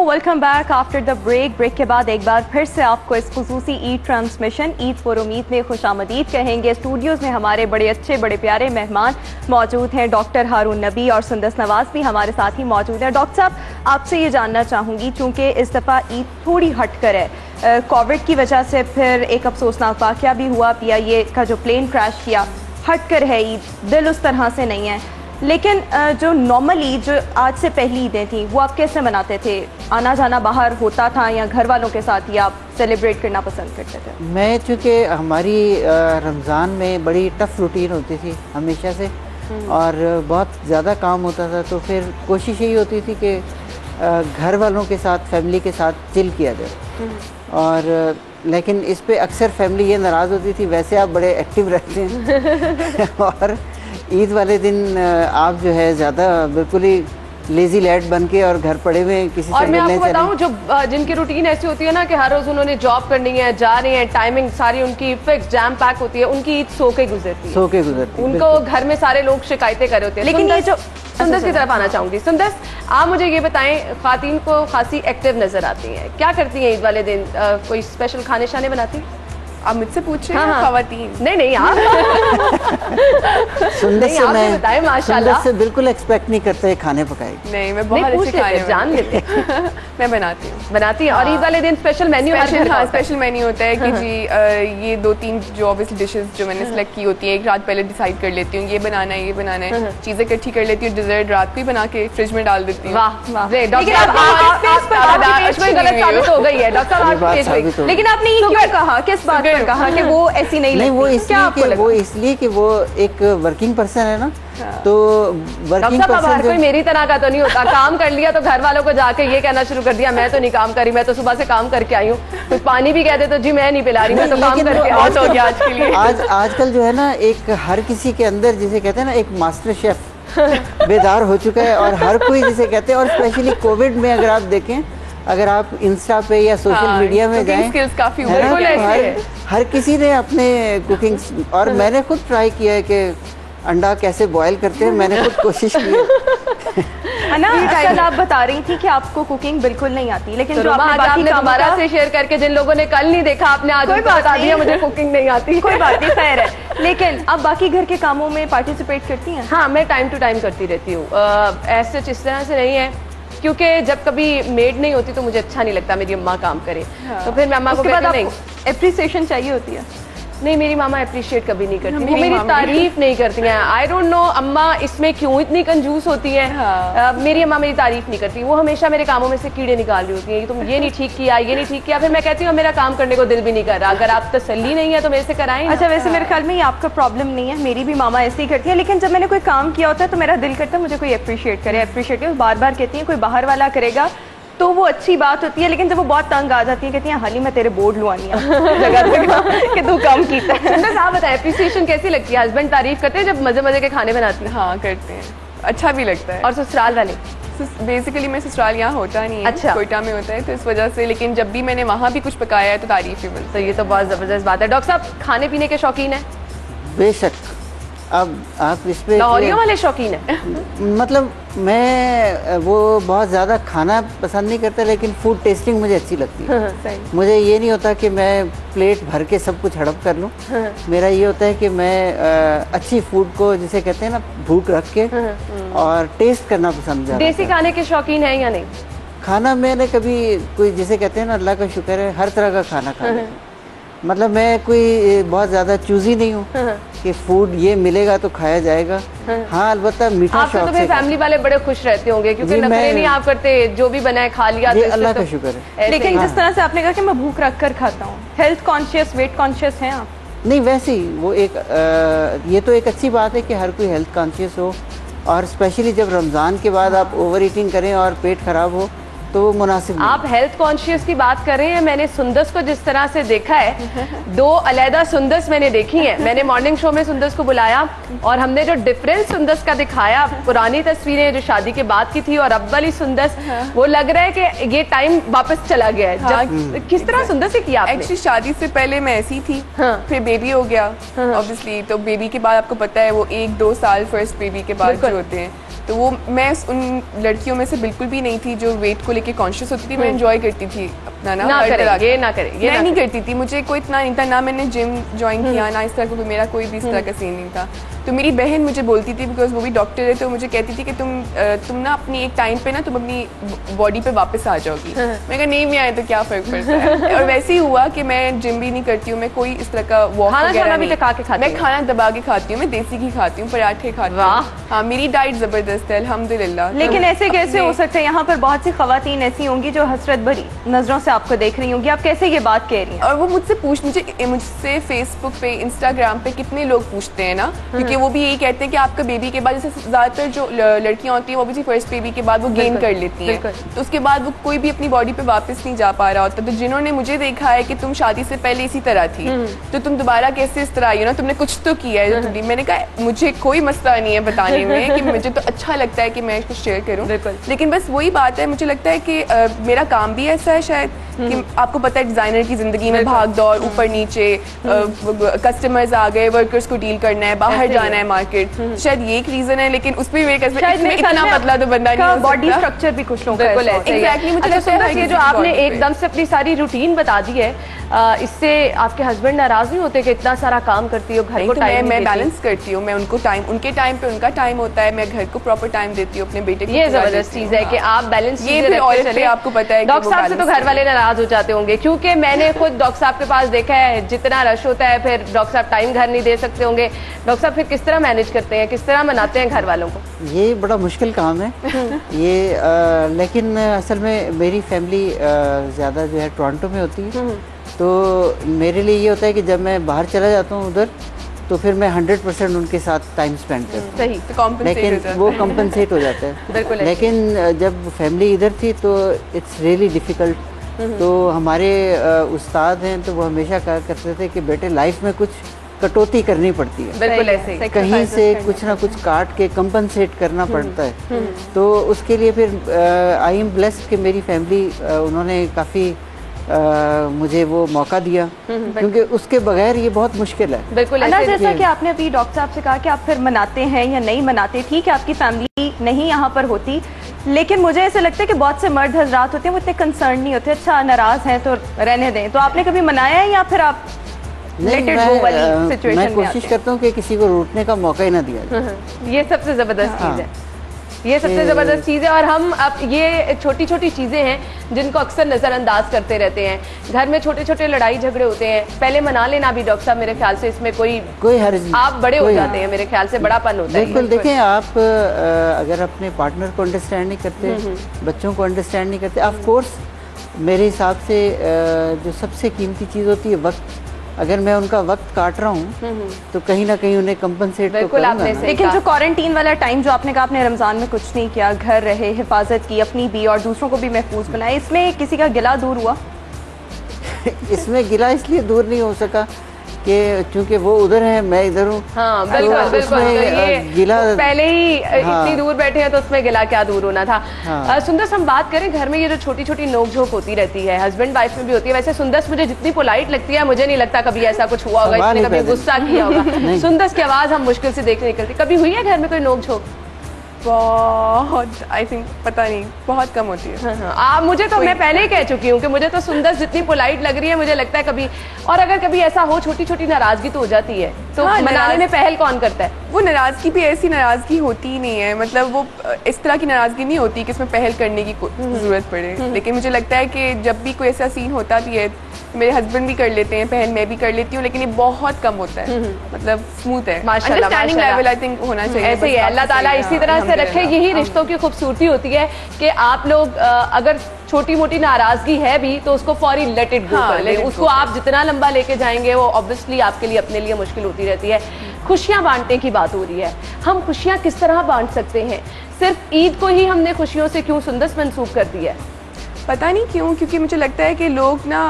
[SPEAKER 2] Welcome back after the break के बाद एक बार फिर से आपको इस खुसूसी ईद ट्रांसमिशन ईद फॉर उम्मीद में खुशामदीद कहेंगे। स्टूडियोज़ में हमारे बड़े अच्छे बड़े प्यारे मेहमान मौजूद हैं, डॉक्टर हारून नबी और सुंदस नवाज भी हमारे साथ ही मौजूद हैं। डॉक्टर साहब, आपसे ये जानना चाहूँगी, चूँकि इस दफ़ा ईद थोड़ी हट कर है, कोविड की वजह से फिर एक अफसोसनाक वाक़या भी हुआ, PIA का जो प्लेन क्रैश किया, हट कर है ईद, दिल उस तरह से नहीं है। लेकिन जो नॉर्मल ईद, जो आज से पहली ईदें थी, वो आप कैसे मनाते थे? आना जाना बाहर होता था या घर वालों के साथ ही आप सेलिब्रेट करना पसंद करते थे?
[SPEAKER 6] मैं चूँकि हमारी रमज़ान में बड़ी टफ रूटीन होती थी हमेशा से, और बहुत ज़्यादा काम होता था, तो फिर कोशिश यही होती थी कि घर वालों के साथ, फैमिली के साथ चिल किया जाए। और लेकिन इस पे अक्सर फैमिली ये नाराज़ होती थी, वैसे आप बड़े एक्टिव रहते हैं और ईद वाले दिन आप जो है ज़्यादा बिल्कुल ही लेजी लैड बन के और घर पड़े हुए किसी से
[SPEAKER 1] और मैं
[SPEAKER 6] मिलने
[SPEAKER 1] आपको बताऊं, जो जिनकी रूटीन ऐसी होती है ना कि हर रोज उन्होंने जॉब करनी है, जा रहे हैं, टाइमिंग सारी उनकी फिक्स जैम पैक होती है, उनकी ईद सो के गुजरती है। उनको घर में सारे लोग शिकायतें कर रहे होते हैं। लेकिन ये जो सुंदस की तरफ आना चाहूंगी, सुंदस आप मुझे ये बताएं, खातन को खासी एक्टिव नजर आती हैं, क्या करती हैं ईद वाले दिन? कोई स्पेशल खाने शाने बनाती हैं?
[SPEAKER 5] आप मुझसे पूछ रहे हैं? हाँ, खवातीन?
[SPEAKER 1] नहीं आप
[SPEAKER 6] सुंदस से मैं
[SPEAKER 1] बताएं, माशाल्लाह
[SPEAKER 6] से बिल्कुल एक्सपेक्ट नहीं करते खाने पकाएगी।
[SPEAKER 5] नहीं, मैं बहुत अच्छे खाने
[SPEAKER 1] जान लेते
[SPEAKER 5] मैं बनाती हूँ।
[SPEAKER 1] और ईद वाले दिन स्पेशल मेन्यू
[SPEAKER 5] स्पेशल मेन्यू होता है कि जी ये 2-3 जो ऑब्वियसली डिशेस जो मैंने सेलेक्ट की होती है, एक रात पहले डिसाइड कर लेती हूँ ये बनाना है, ये बनाना है, चीजें इकट्ठी कर लेती हूँ, डिजर्ट रात को ही बना के फ्रिज में डाल देती हूँ।
[SPEAKER 2] लेकिन आपने ये क्यों कहा, किस बात पर कहा कि वो ऐसी नहीं?
[SPEAKER 6] वो इसलिए कि वो एक वर्किंग पर्सन है ना, तो वर्किंग पर्सन
[SPEAKER 1] कोई मेरी तरह का तो नहीं होता, काम कर लिया तो घर वालों को जाके ये कहना शुरू कर दिया मैं तो नहीं काम करी, मैं तो सुबह से काम करके आई हूँ। तो पानी भी कहते तो जी मैं नहीं पिला रही, मैं तो काम करके आउट हो गया आज के लिए।
[SPEAKER 6] आजकल जो है ना, एक हर किसी के अंदर जिसे कहते हैं ना, एक मास्टर शेफ बेदार हो चुका है, और हर कोई जिसे कहते हैं, और स्पेशली कोविड में अगर आप देखें, अगर आप इंस्टा पे या सोशल मीडिया में जाएं,
[SPEAKER 5] स्किल्स काफी
[SPEAKER 6] हर किसी ने अपने कुकिंग, और मैंने खुद ट्राई किया है कि अंडा कैसे बॉयल करते हैं, मैंने खुद कोशिश की
[SPEAKER 2] है ना। कल आप बता रही थी कि आपको कुकिंग बिल्कुल नहीं आती, लेकिन जो
[SPEAKER 1] आपने दोबारा से शेयर करके जिन लोगों ने कल नहीं देखा, आपने आज बता दिया मुझे कुकिंग नहीं आती।
[SPEAKER 2] कोई बात नहीं, खैर है। लेकिन अब बाकी घर के कामों में पार्टिसिपेट करती हैं?
[SPEAKER 1] हाँ, मैं टाइम टू टाइम करती रहती हूँ, ऐसे इस तरह से नहीं है, क्योंकि जब कभी मेड नहीं होती तो मुझे अच्छा नहीं लगता मेरी अम्मा काम करे। तो फिर मैं अम्मा को कहती नहीं,
[SPEAKER 2] एप्रिसिएशन चाहिए होती है।
[SPEAKER 1] नहीं, मेरी मामा अप्रिशिएट कभी नहीं करती, वो मेरी तारीफ नहीं करती हैं। आई डोंट नो अम्मा इसमें क्यों इतनी कंजूस होती हैं। मेरी अम्मा मेरी तारीफ नहीं करती, वो हमेशा मेरे कामों में से कीड़े निकाल रही होती हैं, तुम ये नहीं ठीक किया, ये नहीं ठीक किया। फिर मैं कहती हूँ मेरा काम करने को दिल भी नहीं कर रहा, अगर आप तसल्ली नहीं है तो मेरे से कराएं।
[SPEAKER 2] अच्छा, वैसे मेरे ख्याल में ये आपका प्रॉब्लम नहीं है, मेरी भी मामा ऐसे ही करती है, लेकिन जब मैंने कोई काम किया होता है तो मेरा दिल करता है मुझे कोई अप्रिशिएट करे, अप्रिशिएट करे। बार बार कहती हैं कोई बाहर वाला करेगा तो वो अच्छी बात होती है, लेकिन जब वो बहुत तंग आ जाती है कहती हैं हाली मैं तेरे बोर्ड लुआनी है जगह कि तू काम कीता है।
[SPEAKER 1] आप बताएं अप्रिसिएशन कैसी लगती है? हस्बैंड तारीफ करते हैं जब मजे मजे के खाने बनाती हैं?
[SPEAKER 5] हाँ, करते हैं, अच्छा भी लगता है।
[SPEAKER 1] और ससुराल वाले?
[SPEAKER 5] बेसिकली मैं ससुराल यहाँ होता नहीं है, अच्छा, कोयटा में होता है, तो इस वजह से, लेकिन जब भी मैंने वहाँ भी कुछ पकाया है तो तारीफ ही मिलती है।
[SPEAKER 1] तो ये तो बहुत जबरदस्त बात है। डॉक्टर साहब खाने पीने के शौकीन है?
[SPEAKER 6] बेशक। अब आप इस पे
[SPEAKER 1] लाहौरियों वाले शौकीन है?
[SPEAKER 6] मतलब मैं वो बहुत ज़्यादा खाना पसंद नहीं करता, लेकिन फूड टेस्टिंग मुझे अच्छी लगती है। मुझे ये नहीं होता कि मैं प्लेट भर के सब कुछ हड़प कर लूँ। मेरा ये होता है कि मैं अच्छी फूड को, जिसे कहते हैं ना, भूख रख के और टेस्ट करना पसंद है।
[SPEAKER 1] देसी खाने के शौकीन है या नहीं?
[SPEAKER 6] खाना मैंने कभी कोई, जिसे कहते हैं ना, अल्लाह का शुक्र है, हर तरह का खाना खा मतलब मैं कोई बहुत ज़्यादा चूजी नहीं हूँ कि फूड ये मिलेगा तो खाया जाएगा। हाँ अलबत्ता मीठा
[SPEAKER 1] आपसे
[SPEAKER 6] शौक
[SPEAKER 1] तो फिर फैमिली वाले बड़े खुश रहते होंगे क्योंकि
[SPEAKER 6] जी,
[SPEAKER 1] नखरे नहीं आप करते, जो भी बनाए खा लिया।
[SPEAKER 6] ये
[SPEAKER 1] तो इससे
[SPEAKER 6] अल्लाह
[SPEAKER 1] तो
[SPEAKER 6] का शुक्र है।
[SPEAKER 2] लेकिन जिस तरह से आपने कहा कि मैं भूख रख कर खाता हूँ, हेल्थ कॉन्शियस, वेट कॉन्शियस हैं आप?
[SPEAKER 6] नहीं वैसे ही वो ये तो एक अच्छी बात है कि हर कोई हेल्थ कॉन्शियस हो, और स्पेशली जब रमज़ान के बाद आप ओवर ईटिंग करें और पेट खराब हो तो वो मुनासिब नहीं।
[SPEAKER 1] आप हेल्थ कॉन्शियस की बात कर रहे हैं। मैंने सुंदस को जिस तरह से देखा है, 2 अलहदा सुंदस मैंने देखी है। मैंने मॉर्निंग शो में सुंदस को बुलाया और हमने जो डिफरेंस सुंदस का दिखाया, पुरानी तस्वीरें जो शादी के बाद की थी और अब वाली सुंदस, वो लग रहा है कि ये टाइम वापस चला गया है।
[SPEAKER 5] हाँ।
[SPEAKER 1] किस तरह सुंदस से किया आपने?
[SPEAKER 5] एक्चुअली शादी से पहले मैं ऐसी थी, फिर बेबी हो गया ऑब्वियसली, तो बेबी के बाद आपको पता है वो 1-2 साल फर्स्ट बेबी के बाद जो होते हैं, तो वो मैं उन लड़कियों में से बिल्कुल भी नहीं थी जो वेट को लेके कॉन्शियस होती थी। मैं एंजॉय करती थी अपना
[SPEAKER 1] ना करें, ये ना करें, ये
[SPEAKER 5] मैं
[SPEAKER 1] ना
[SPEAKER 5] नहीं
[SPEAKER 1] करें।
[SPEAKER 5] करती थी, मुझे कोई इतना नहीं था, ना मैंने जिम ज्वाइन किया, ना इस तरह का मेरा कोई भी इस तरह का सीन नहीं था। तो मेरी बहन मुझे बोलती थी, बिकॉज वो भी डॉक्टर है, तो मुझे कहती थी कि तुम ना अपनी एक टाइम पे ना तुम अपनी बॉडी पे वापस आ जाओगी। मैं कहा नहीं, मैं आए तो क्या फर्क पड़ता है। और वैसे ही हुआ कि मैं जिम भी नहीं करती हूँ, मैं कोई इस तरह का वॉक वगैरह नहीं, मैं खाना दबा के खाती हूँ, मैं देसी घी खाती हूँ, पराठे खाती हूँ। हाँ मेरी डाइट जबरदस्त है अल्हम्दुलिल्लाह।
[SPEAKER 2] लेकिन ऐसे कैसे हो सकता है? यहाँ पर बहुत सी खवातीन ऐसी होंगी जो हसरत भरी नजरों से आपको देख रही होंगी, आप कैसे ये बात कह रही हैं?
[SPEAKER 5] और वो मुझसे फेसबुक पे, इंस्टाग्राम पे कितने लोग पूछते हैं ना, क्योंकि वो भी यही कहते हैं कि आपका बेबी के बाद, जैसे ज्यादातर जो लड़कियां होती हैं वो भी फर्स्ट बेबी के बाद वो गेन कर लेती हैं, तो उसके बाद वो कोई भी अपनी बॉडी पे वापस नहीं जा पा रहा होता। तो जिन्होंने मुझे देखा है कि तुम शादी से पहले इसी तरह थी, तो तुम दोबारा कैसे इस तरह आई हो ना, तुमने कुछ तो किया है जो मैंने कहा मुझे कोई मसला नहीं है बताने में, कि मुझे तो अच्छा लगता है कि मैं कुछ शेयर करूं, लेकिन बस वही बात है, मुझे लगता है कि मेरा काम भी ऐसा है शायद कि आपको पता है डिजाइनर की जिंदगी में भाग दौड़, ऊपर नीचे, कस्टमर्स आ गए, वर्कर्स को डील करना है, बाहर जाना है मार्केट, शायद ये एक रीजन है। लेकिन उसमें भी इतना पतला तो बंदा नहीं हो सकता।
[SPEAKER 2] बॉडी स्ट्रक्चर भी कुछ लोगों का
[SPEAKER 1] बिल्कुल ऐसे ही है।
[SPEAKER 5] Exactly, मुझे
[SPEAKER 1] अच्छा,
[SPEAKER 5] लगता है
[SPEAKER 1] सुंदस, ये जो आपने एकदम से अपनी सारी रूटीन बता दी है, इससे आपके हस्बैंड नाराज नहीं होते कि इतना सारा काम करती हो, घर को टाइम
[SPEAKER 5] मैं बैलेंस करती हूँ, मैं उनको टाइम, उनके टाइम पे उनका टाइम होता है, मैं घर को प्रॉपर टाइम देती हूँ, अपने बेटे को।
[SPEAKER 1] ये जबरदस्त चीज है कि आप बैलेंस
[SPEAKER 5] ये फिर औरत पे आपको पता है।
[SPEAKER 1] डॉक्टर साहब से तो घर वाले नाराज हो जाते होंगे, क्योंकि मैंने खुद डॉक्टर साहब के पास देखा है, जितना रश होता है फिर डॉक्टर साहब टाइम घर नहीं दे सकते होंगे। डॉक्टर साहब फिर किस तरह मैनेज करते हैं, किस तरह मनाते हैं घर वालों को?
[SPEAKER 6] ये बड़ा मुश्किल काम है ये, लेकिन असल में मेरी फैमिली ज़्यादा जो है टोरंटो में होती है, तो मेरे लिए ये होता है कि जब मैं बाहर चला जाता हूँ उधर, तो फिर मैं 100% उनके साथ टाइम स्पेंड करता हूँ।
[SPEAKER 1] सही,
[SPEAKER 5] तो
[SPEAKER 6] लेकिन वो कम्पनसेट हो जाता है।
[SPEAKER 1] बिल्कुल।
[SPEAKER 6] लेकिन जब फैमिली इधर थी तो इट्स रियली डिफ़िकल्ट। तो हमारे उस्ताद हैं, तो वो हमेशा कहा करते थे कि बेटे लाइफ में कुछ कटौती करनी पड़ती है,
[SPEAKER 1] बिल्कुल ऐसे
[SPEAKER 6] कहीं से कुछ ना कुछ काट के कंपनसेट करना पड़ता है। तो उसके लिए फिर आई एम ब्लेस्ड कि मेरी फैमिली उन्होंने काफ़ी मुझे वो मौका दिया, क्योंकि उसके बगैर ये बहुत मुश्किल है।
[SPEAKER 1] बिल्कुल
[SPEAKER 2] अन्ना,
[SPEAKER 1] ऐसे
[SPEAKER 2] जैसा कि आपने अभी डॉक्टर साहब से कहा कि आप फिर मनाते हैं या नहीं मनाते, ठीक है आपकी फैमिली नहीं यहाँ पर होती, लेकिन मुझे ऐसा लगता है कि बहुत से मर्द हजरात होते हैं वो इतने कंसर्न नहीं होते, अच्छा नाराज हैं तो रहने दें। तो आपने कभी मनाया है या फिर आप
[SPEAKER 6] नहीं, मैं कोशिश करता हूँ कि किसी को रूठने का मौका ही ना दिया जाए।
[SPEAKER 1] ये सबसे जबरदस्त चीज है, ये सबसे जबरदस्त चीज है। और हम अब ये छोटी छोटी चीजें हैं जिनको अक्सर नजरअंदाज करते रहते हैं। घर में छोटे छोटे लड़ाई झगड़े होते हैं, पहले मना लेना भी डॉक्टर साहब, मेरे ख्याल से इसमें कोई
[SPEAKER 6] हर्ज नहीं।
[SPEAKER 1] आप बड़े हो जाते हैं, मेरे ख्याल से बड़ापन होता है।
[SPEAKER 6] बिल्कुल, देखें आप अगर अपने पार्टनर को अंडरस्टैंड नहीं करते, बच्चों को अंडरस्टैंड नहीं करते, ऑफ कोर्स मेरे हिसाब से जो सबसे कीमती चीज़ होती है वक्त। अगर मैं उनका वक्त काट रहा हूँ तो कहीं ना कहीं उन्हें कंपनसेट तो करूंगा ना।
[SPEAKER 2] लेकिन जो क्वारंटीन वाला टाइम जो आपने कहा आपने रमज़ान में कुछ नहीं किया, घर रहे, हिफाजत की अपनी भी और दूसरों को भी महफूज बनाया, इसमें किसी का गिला दूर हुआ?
[SPEAKER 6] इसमें गिला इसलिए दूर नहीं हो सका कि चूंकि वो उधर है, मैं इधर हूँ।
[SPEAKER 1] हाँ बिल्कुल बिल्कुल, ये
[SPEAKER 6] गिला
[SPEAKER 1] पहले ही इतनी दूर बैठे हैं तो उसमें गिला क्या दूर होना था। सुंदस, हम बात करें घर में ये जो छोटी छोटी नोकझोंक होती रहती है, हस्बैंड वाइफ में भी होती है। वैसे सुंदस मुझे जितनी पोलाइट लगती है, मुझे नहीं लगता कभी ऐसा कुछ हुआ होगा, इसने कभी गुस्सा किया होगा। सुंदस की आवाज हम मुश्किल से देखने निकलती, कभी हुई है घर में कोई नोकझोंक?
[SPEAKER 5] बहुत आई थिंक पता नहीं बहुत कम होती है।
[SPEAKER 1] आप मुझे तो मैं पहले ही कह चुकी हूँ कि मुझे तो सुंदर जितनी पोलाइट लग रही है, मुझे लगता है कभी और अगर कभी ऐसा हो छोटी छोटी नाराजगी तो हो जाती है, तो
[SPEAKER 5] हाँ,
[SPEAKER 1] मनाने में पहल कौन करता है?
[SPEAKER 5] वो नाराजगी भी ऐसी नाराजगी होती ही नहीं है, मतलब वो इस तरह की नाराजगी नहीं होती कि इसमें पहल करने की जरूरत पड़े। लेकिन मुझे लगता है कि जब भी कोई ऐसा सीन होता भी है, मेरे हस्बैंड भी कर लेते हैं, पहल मैं भी कर लेती हूँ, लेकिन ये बहुत कम होता है, मतलब स्मूथ है।
[SPEAKER 1] माशाल्लाह,
[SPEAKER 5] अंडरस्टैंडिंग
[SPEAKER 1] माशाल्लाह।
[SPEAKER 5] लेवल आई थिंक होना चाहिए।
[SPEAKER 1] ऐसे ही है, अल्लाह ताला इसी तरह से रखे। यही रिश्तों की खूबसूरती होती है कि आप लोग अगर छोटी मोटी नाराजगी है भी तो उसको फौरी लेट इट गो कर लें। उसको आप जितना लंबा लेके जाएंगे वो ऑब्वियसली आपके लिए अपने लिए मुश्किल होती रहती है। खुशियां बांटने की बात हो रही है, हम खुशियां किस तरह बांट सकते हैं? सिर्फ ईद को ही हमने खुशियों से क्यों सुंदर मंसूब कर दिया है?
[SPEAKER 5] पता नहीं क्यों, क्योंकि मुझे लगता है कि लोग ना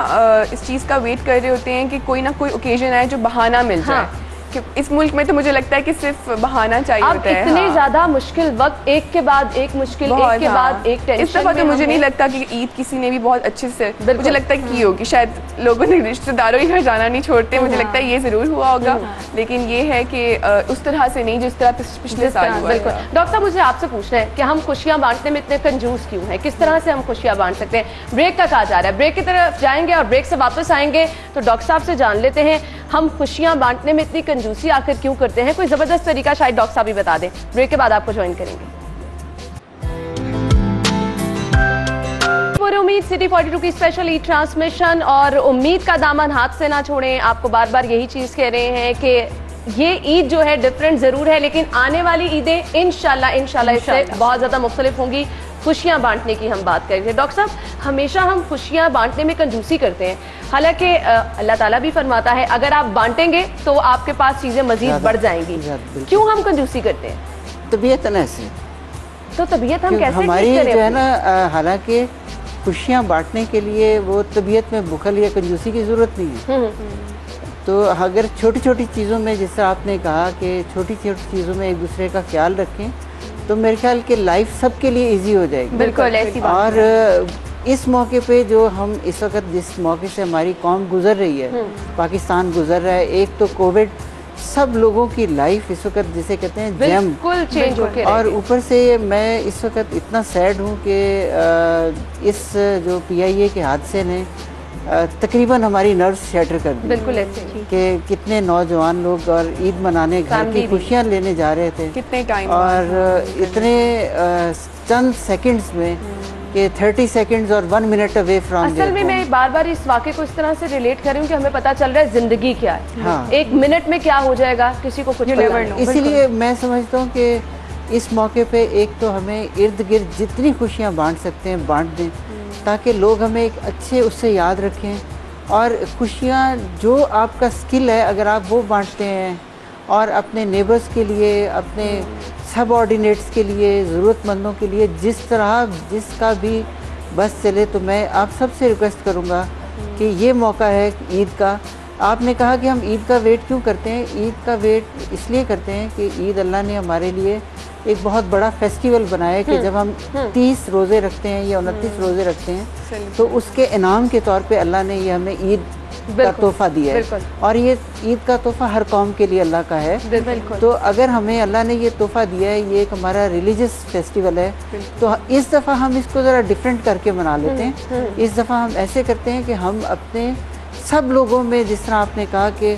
[SPEAKER 5] इस चीज़ का वेट कर रहे होते हैं कि कोई ना कोई ओकेजन आए जो बहाना मिल जाए।
[SPEAKER 1] हाँ।
[SPEAKER 5] कि इस मुल्क में तो मुझे लगता है कि सिर्फ बहाना चाहिए
[SPEAKER 1] अब
[SPEAKER 5] होता है।
[SPEAKER 1] इतने
[SPEAKER 5] हाँ।
[SPEAKER 1] ज्यादा मुश्किल वक्त, एक के बाद एक मुश्किल, एक के बाद एक टेंशन।
[SPEAKER 5] इस दफा तो मुझे नहीं लगता कि ईद किसी ने भी बहुत अच्छे से, मुझे लगता है की होगी, शायद लोगों ने रिश्तेदारों के घर जाना नहीं छोड़ते, मुझे लगता है ये जरूर हुआ होगा, लेकिन ये है कि उस तरह से नहीं जिस तरह पिछले साल हुआ।
[SPEAKER 1] बिल्कुल। डॉक्टर, मुझे आपसे पूछना है कि हम खुशियां बांटने में इतने कंजूस क्यों हैं? किस तरह से हम खुशियां बांट सकते हैं? ब्रेक का कहा जा रहा है, ब्रेक की तरफ जाएंगे और ब्रेक से वापस आएंगे तो डॉक्टर साहब से जान लेते हैं हम खुशियां बांटने में इतनी कंजूसी आखिर क्यों करते हैं। कोई जबरदस्त तरीका शायद डॉक्टर साहब भी बता दें। ब्रेक के बाद आपको ज्वाइन करेंगे। पूरी उम्मीद सिटी 42 की स्पेशल ई ट्रांसमिशन और उम्मीद का दामन हाथ से ना छोड़ें। आपको बार बार यही चीज कह रहे हैं कि ये ईद जो है डिफरेंट जरूर है, लेकिन आने वाली ईदें इंशाल्लाह इससे बहुत ज्यादा मुख्तलिफ होंगी। खुशियां बांटने की हम बात करेंगे। डॉक्टर साहब, हमेशा हम खुशियां बांटने में कंजूसी करते हैं, हालांकि अल्लाह ताला भी फरमाता है अगर आप बांटेंगे तो आपके पास चीजें मजीद बढ़ जाएंगी। क्यों हम कंजूसी करते हैं?
[SPEAKER 6] तबीयत ना ऐसी,
[SPEAKER 1] तो तबीयत हम कैसे
[SPEAKER 6] हमारी
[SPEAKER 1] ठीक करें
[SPEAKER 6] जो है
[SPEAKER 1] अपनी?
[SPEAKER 6] ना, हालांकि खुशियाँ बांटने के लिए वो तबीयत में बुखल या कंजूसी की ज़रूरत नहीं है। तो अगर छोटी छोटी चीज़ों में, जैसे आपने कहा कि छोटी छोटी चीज़ों में एक दूसरे का ख्याल रखें, तो मेरे ख्याल के लाइफ सबके लिए इजी हो जाएगी।
[SPEAKER 1] बिल्कुल ऐसी बात।
[SPEAKER 6] और इस मौके पे जो हम इस वक्त जिस मौके से हमारी कौम गुजर रही है, पाकिस्तान गुजर रहा है, एक तो कोविड सब लोगों की लाइफ इस वक्त जिसे कहते हैं जैम,
[SPEAKER 1] बिल्कुल चेंज होके
[SPEAKER 6] और ऊपर से मैं इस वक्त इतना सैड हूँ कि इस जो PIA के हादसे ने तकरीबन हमारी नर्व्स शैटर कर दी।
[SPEAKER 1] बिल्कुल ऐसे
[SPEAKER 6] कि कितने नौजवान लोग और ईद मनाने घर की खुशियाँ लेने जा रहे थे,
[SPEAKER 5] कितने टाइम
[SPEAKER 6] और इतने चंद सेकंड्स में कि 30 सेकंड्स और 1 मिनट अवे फ्रॉम।
[SPEAKER 1] असल में मैं बार बार इस वाक़े को इस तरह से रिलेट कर रही हूँ कि हमें पता चल रहा है जिंदगी क्या है।
[SPEAKER 6] हाँ।
[SPEAKER 1] एक मिनट में क्या हो जाएगा किसी को कुछ पता नहीं।
[SPEAKER 6] इसीलिए मैं समझता हूँ कि इस मौके पे एक तो हमें इर्द गिर्द जितनी खुशियाँ बांट सकते हैं बांट दें, ताकि लोग हमें एक अच्छे उससे याद रखें। और खुशियाँ जो आपका स्किल है अगर आप वो बांटते हैं और अपने नेबर्स के लिए, अपने सबऑर्डिनेट्स के लिए, ज़रूरतमंदों के लिए जिस तरह जिसका भी बस चले, तो मैं आप सबसे रिक्वेस्ट करूँगा कि ये मौका है ईद का। आपने कहा कि हम ईद का वेट क्यों करते हैं? ईद का वेट इसलिए करते हैं कि ईद अल्लाह ने हमारे लिए एक बहुत बड़ा फेस्टिवल बनाया कि जब हम 30 रोज़े रखते हैं या 29 रोज़े रखते हैं, तो उसके इनाम के तौर पे अल्लाह ने ये हमें ईद का तोहफा दिया है। और ये ईद का तोहफा हर कौम के लिए अल्लाह का है। तो अगर हमें अल्लाह ने ये तोहफा दिया है, ये एक हमारा रिलीजियस फेस्टिवल है, तो इस दफ़ा हम इसको ज़रा डिफरेंट करके मना लेते हैं। इस दफ़ा हम ऐसे करते हैं कि हम अपने सब लोगों में, जिस तरह आपने कहा कि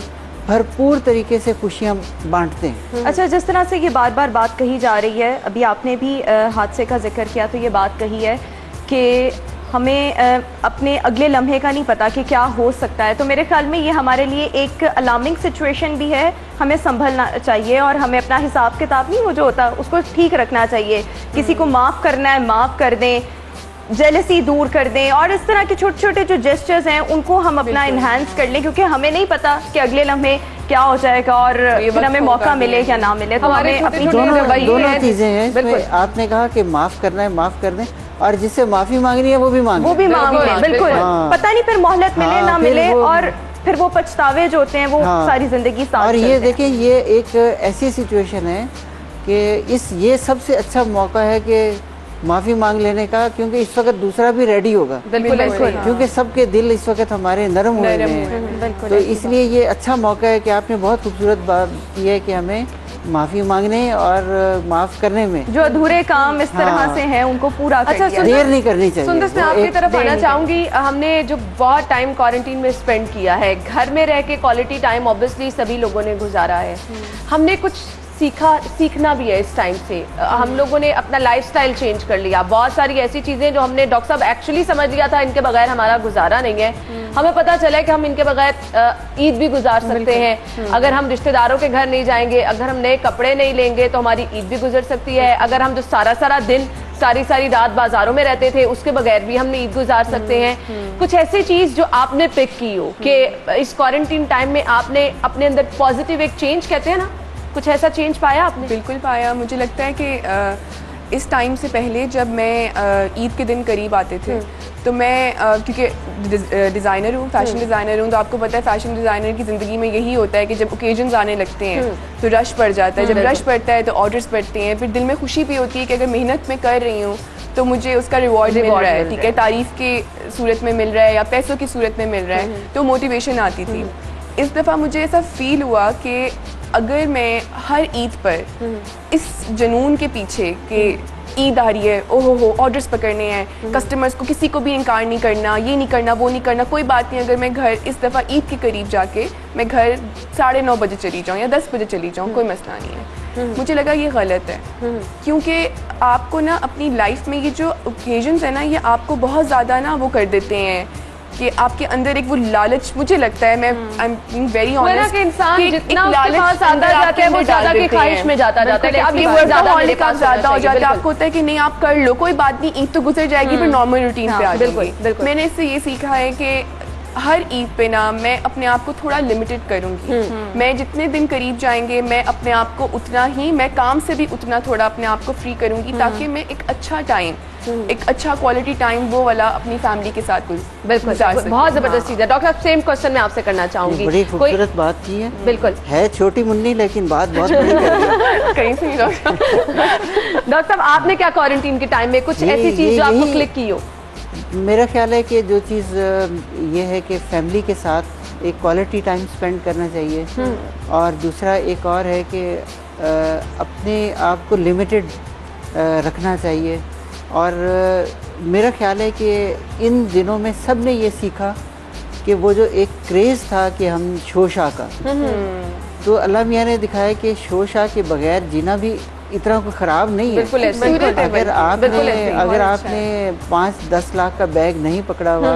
[SPEAKER 6] भरपूर तरीके से खुशियाँ बांटते हैं।
[SPEAKER 2] अच्छा, जिस तरह से ये बार बार बात कही जा रही है, अभी आपने भी हादसे का जिक्र किया, तो ये बात कही है कि हमें अपने अगले लम्हे का नहीं पता कि क्या हो सकता है। तो मेरे ख्याल में ये हमारे लिए एक अलार्मिंग सिचुएशन भी है, हमें संभलना चाहिए और हमें अपना हिसाब किताब नहीं वो जो होता उसको ठीक रखना चाहिए। किसी को माफ़ करना है माफ़ कर दें, जेलसी दूर कर दें, और इस तरह के छोटे छोटे जो जेस्चर्स हैं उनको हम अपना इन्हांस कर लें, क्योंकि हमें नहीं पता कि अगले लम्हे क्या हो जाएगा और फिर हमें मौका मिले या ना मिले। तो हमें अपनी
[SPEAKER 6] दोनों चीज़ें हैं। आपने कहा कि माफ़ करना है माफ़ कर दें, और जिससे माफ़ी मांगनी है वो भी मांग
[SPEAKER 2] लें। बिल्कुल, पता नहीं फिर मोहलत मिले ना मिले, और फिर वो पछतावे जो होते हैं वो सारी जिंदगी साथ।
[SPEAKER 6] और ये देखिए, ये एक ऐसी सिचुएशन है कि ये सबसे अच्छा मौका है कि माफ़ी मांग लेने का, क्योंकि इस वक्त दूसरा भी रेडी होगा।
[SPEAKER 1] बिल्कुल,
[SPEAKER 6] क्योंकि सबके दिल इस वक्त हमारे नरम हुए हैं। तो इसलिए ये अच्छा मौका है कि आपने बहुत खूबसूरत बात की है कि हमें माफ़ी मांगने और माफ़ करने में
[SPEAKER 2] जो अधूरे काम इस तरह से हैं उनको पूरा कर
[SPEAKER 1] अच्छा,
[SPEAKER 2] दिया
[SPEAKER 6] देर नहीं करनी चाहिए।
[SPEAKER 1] सुंदर, मैं
[SPEAKER 6] वो
[SPEAKER 1] आपकी
[SPEAKER 6] एक-
[SPEAKER 1] तरफ आना चाहूंगी। हमने जो बहुत टाइम क्वारंटीन में स्पेंड किया है, घर में रह के क्वालिटी टाइम ऑब्वियसली सभी लोगों ने गुजारा है। हमने कुछ सीखना भी है इस टाइम से। हम लोगों ने अपना लाइफस्टाइल चेंज कर लिया। बहुत सारी ऐसी चीजें जो हमने डॉक्टर साहब एक्चुअली समझ लिया था इनके बगैर हमारा गुजारा नहीं है, हमें पता चला है कि हम इनके बगैर ईद भी गुजार सकते हैं। अगर हम रिश्तेदारों के घर नहीं जाएंगे, अगर हम नए कपड़े नहीं लेंगे तो हमारी ईद भी गुजर सकती है। अगर हम जो सारा दिन सारी रात बाजारों में रहते थे उसके बगैर भी हमने ईद गुजार सकते हैं। कुछ ऐसी चीज जो आपने पिक की हो कि इस क्वारंटीन टाइम में आपने अपने अंदर पॉजिटिव एक चेंज, कहते हैं ना, कुछ ऐसा चेंज पाया आपने?
[SPEAKER 5] बिल्कुल पाया। मुझे लगता है कि इस टाइम से पहले जब मैं ईद के दिन करीब आते थे तो मैं क्योंकि डिज़ाइनर हूँ, फैशन डिज़ाइनर हूँ, तो आपको पता है फैशन डिज़ाइनर की ज़िंदगी में यही होता है कि जब ओकेजन्स आने लगते हैं तो रश पड़ जाता है। जब रश पड़ता है तो ऑर्डर्स बढ़ते हैं, फिर दिल में खुशी भी होती है कि अगर मेहनत मैं कर रही हूँ तो मुझे उसका रिवॉर्ड मिल रहा है, ठीक है, तारीफ की सूरत में मिल रहा है या पैसों की सूरत में मिल रहा है, तो मोटिवेशन आती थी। इस दफ़ा मुझे ऐसा फील हुआ कि अगर मैं हर ईद पर इस जुनून के पीछे कि ईद आ रही है, ओहो हो ऑर्डर्स पकड़ने हैं, कस्टमर्स को किसी को भी इनकार नहीं करना, ये नहीं करना, वो नहीं करना, कोई बात नहीं, अगर मैं घर इस दफ़ा ईद के करीब जाके मैं घर 9:30 बजे चली जाऊँ या 10 बजे चली जाऊँ, कोई मसला नहीं है। मुझे लगा ये गलत है, क्योंकि आपको ना अपनी लाइफ में ये जो ओकेजन्स है ना, ये आपको बहुत ज़्यादा ना वो कर देते हैं कि आपके अंदर एक वो लालच, मुझे लगता है, मैं I am being very honest,
[SPEAKER 1] कि इंसान जितना उसके पास आता जाता है वो ज्यादा की ख्वाहिश में जाता है।
[SPEAKER 5] अब ये ज्यादा हो जाता है, आपको होता है कि नहीं आप कर लो, कोई बात नहीं, ईद तो गुजर जाएगी, फिर नॉर्मल रूटीन पे आ जाएगी।
[SPEAKER 1] बिल्कुल।
[SPEAKER 5] मैंने इससे ये सीखा है कि हर ईद पे ना मैं अपने आप को थोड़ा लिमिटेड करूंगी। मैं जितने दिन करीब जाएंगे मैं अपने आप को उतना ही, मैं काम से भी उतना थोड़ा अपने आप को फ्री करूंगी ताकि मैं एक अच्छा टाइम, एक अच्छा क्वालिटी टाइम वो वाला अपनी फैमिली के साथ
[SPEAKER 1] बिल्कुल बहुत जबरदस्त चीज है। डॉक्टर साहब, सेम क्वेश्चन मैं आपसे करना चाहूंगी।
[SPEAKER 6] बड़ी खूबसूरत बात की है।
[SPEAKER 1] बिल्कुल
[SPEAKER 6] है छोटी मुन्नी लेकिन बात बहुत बड़ी कर रही है।
[SPEAKER 5] कहीं से नहीं
[SPEAKER 1] डॉक्टर साहब, आपने क्या क्वारंटीन के टाइम में कुछ ऐसी चीज जो आपको क्लिक की हो?
[SPEAKER 6] मेरा ख्याल है कि जो चीज़ ये है कि फैमिली के साथ एक क्वालिटी टाइम स्पेंड करना चाहिए, और दूसरा एक और है कि अपने आप को लिमिटेड रखना चाहिए। और मेरा ख्याल है कि इन दिनों में सब ने ये सीखा कि वो जो एक क्रेज़ था कि हम शोशा का, तो अल्लाह मियाँ ने दिखाया कि शोशा के बगैर जीना भी इतना कोई ख़राब नहीं है।
[SPEAKER 1] बिल्कुल ऐसे ही।
[SPEAKER 6] अगर आपने 5-10 लाख का बैग नहीं पकड़ा हुआ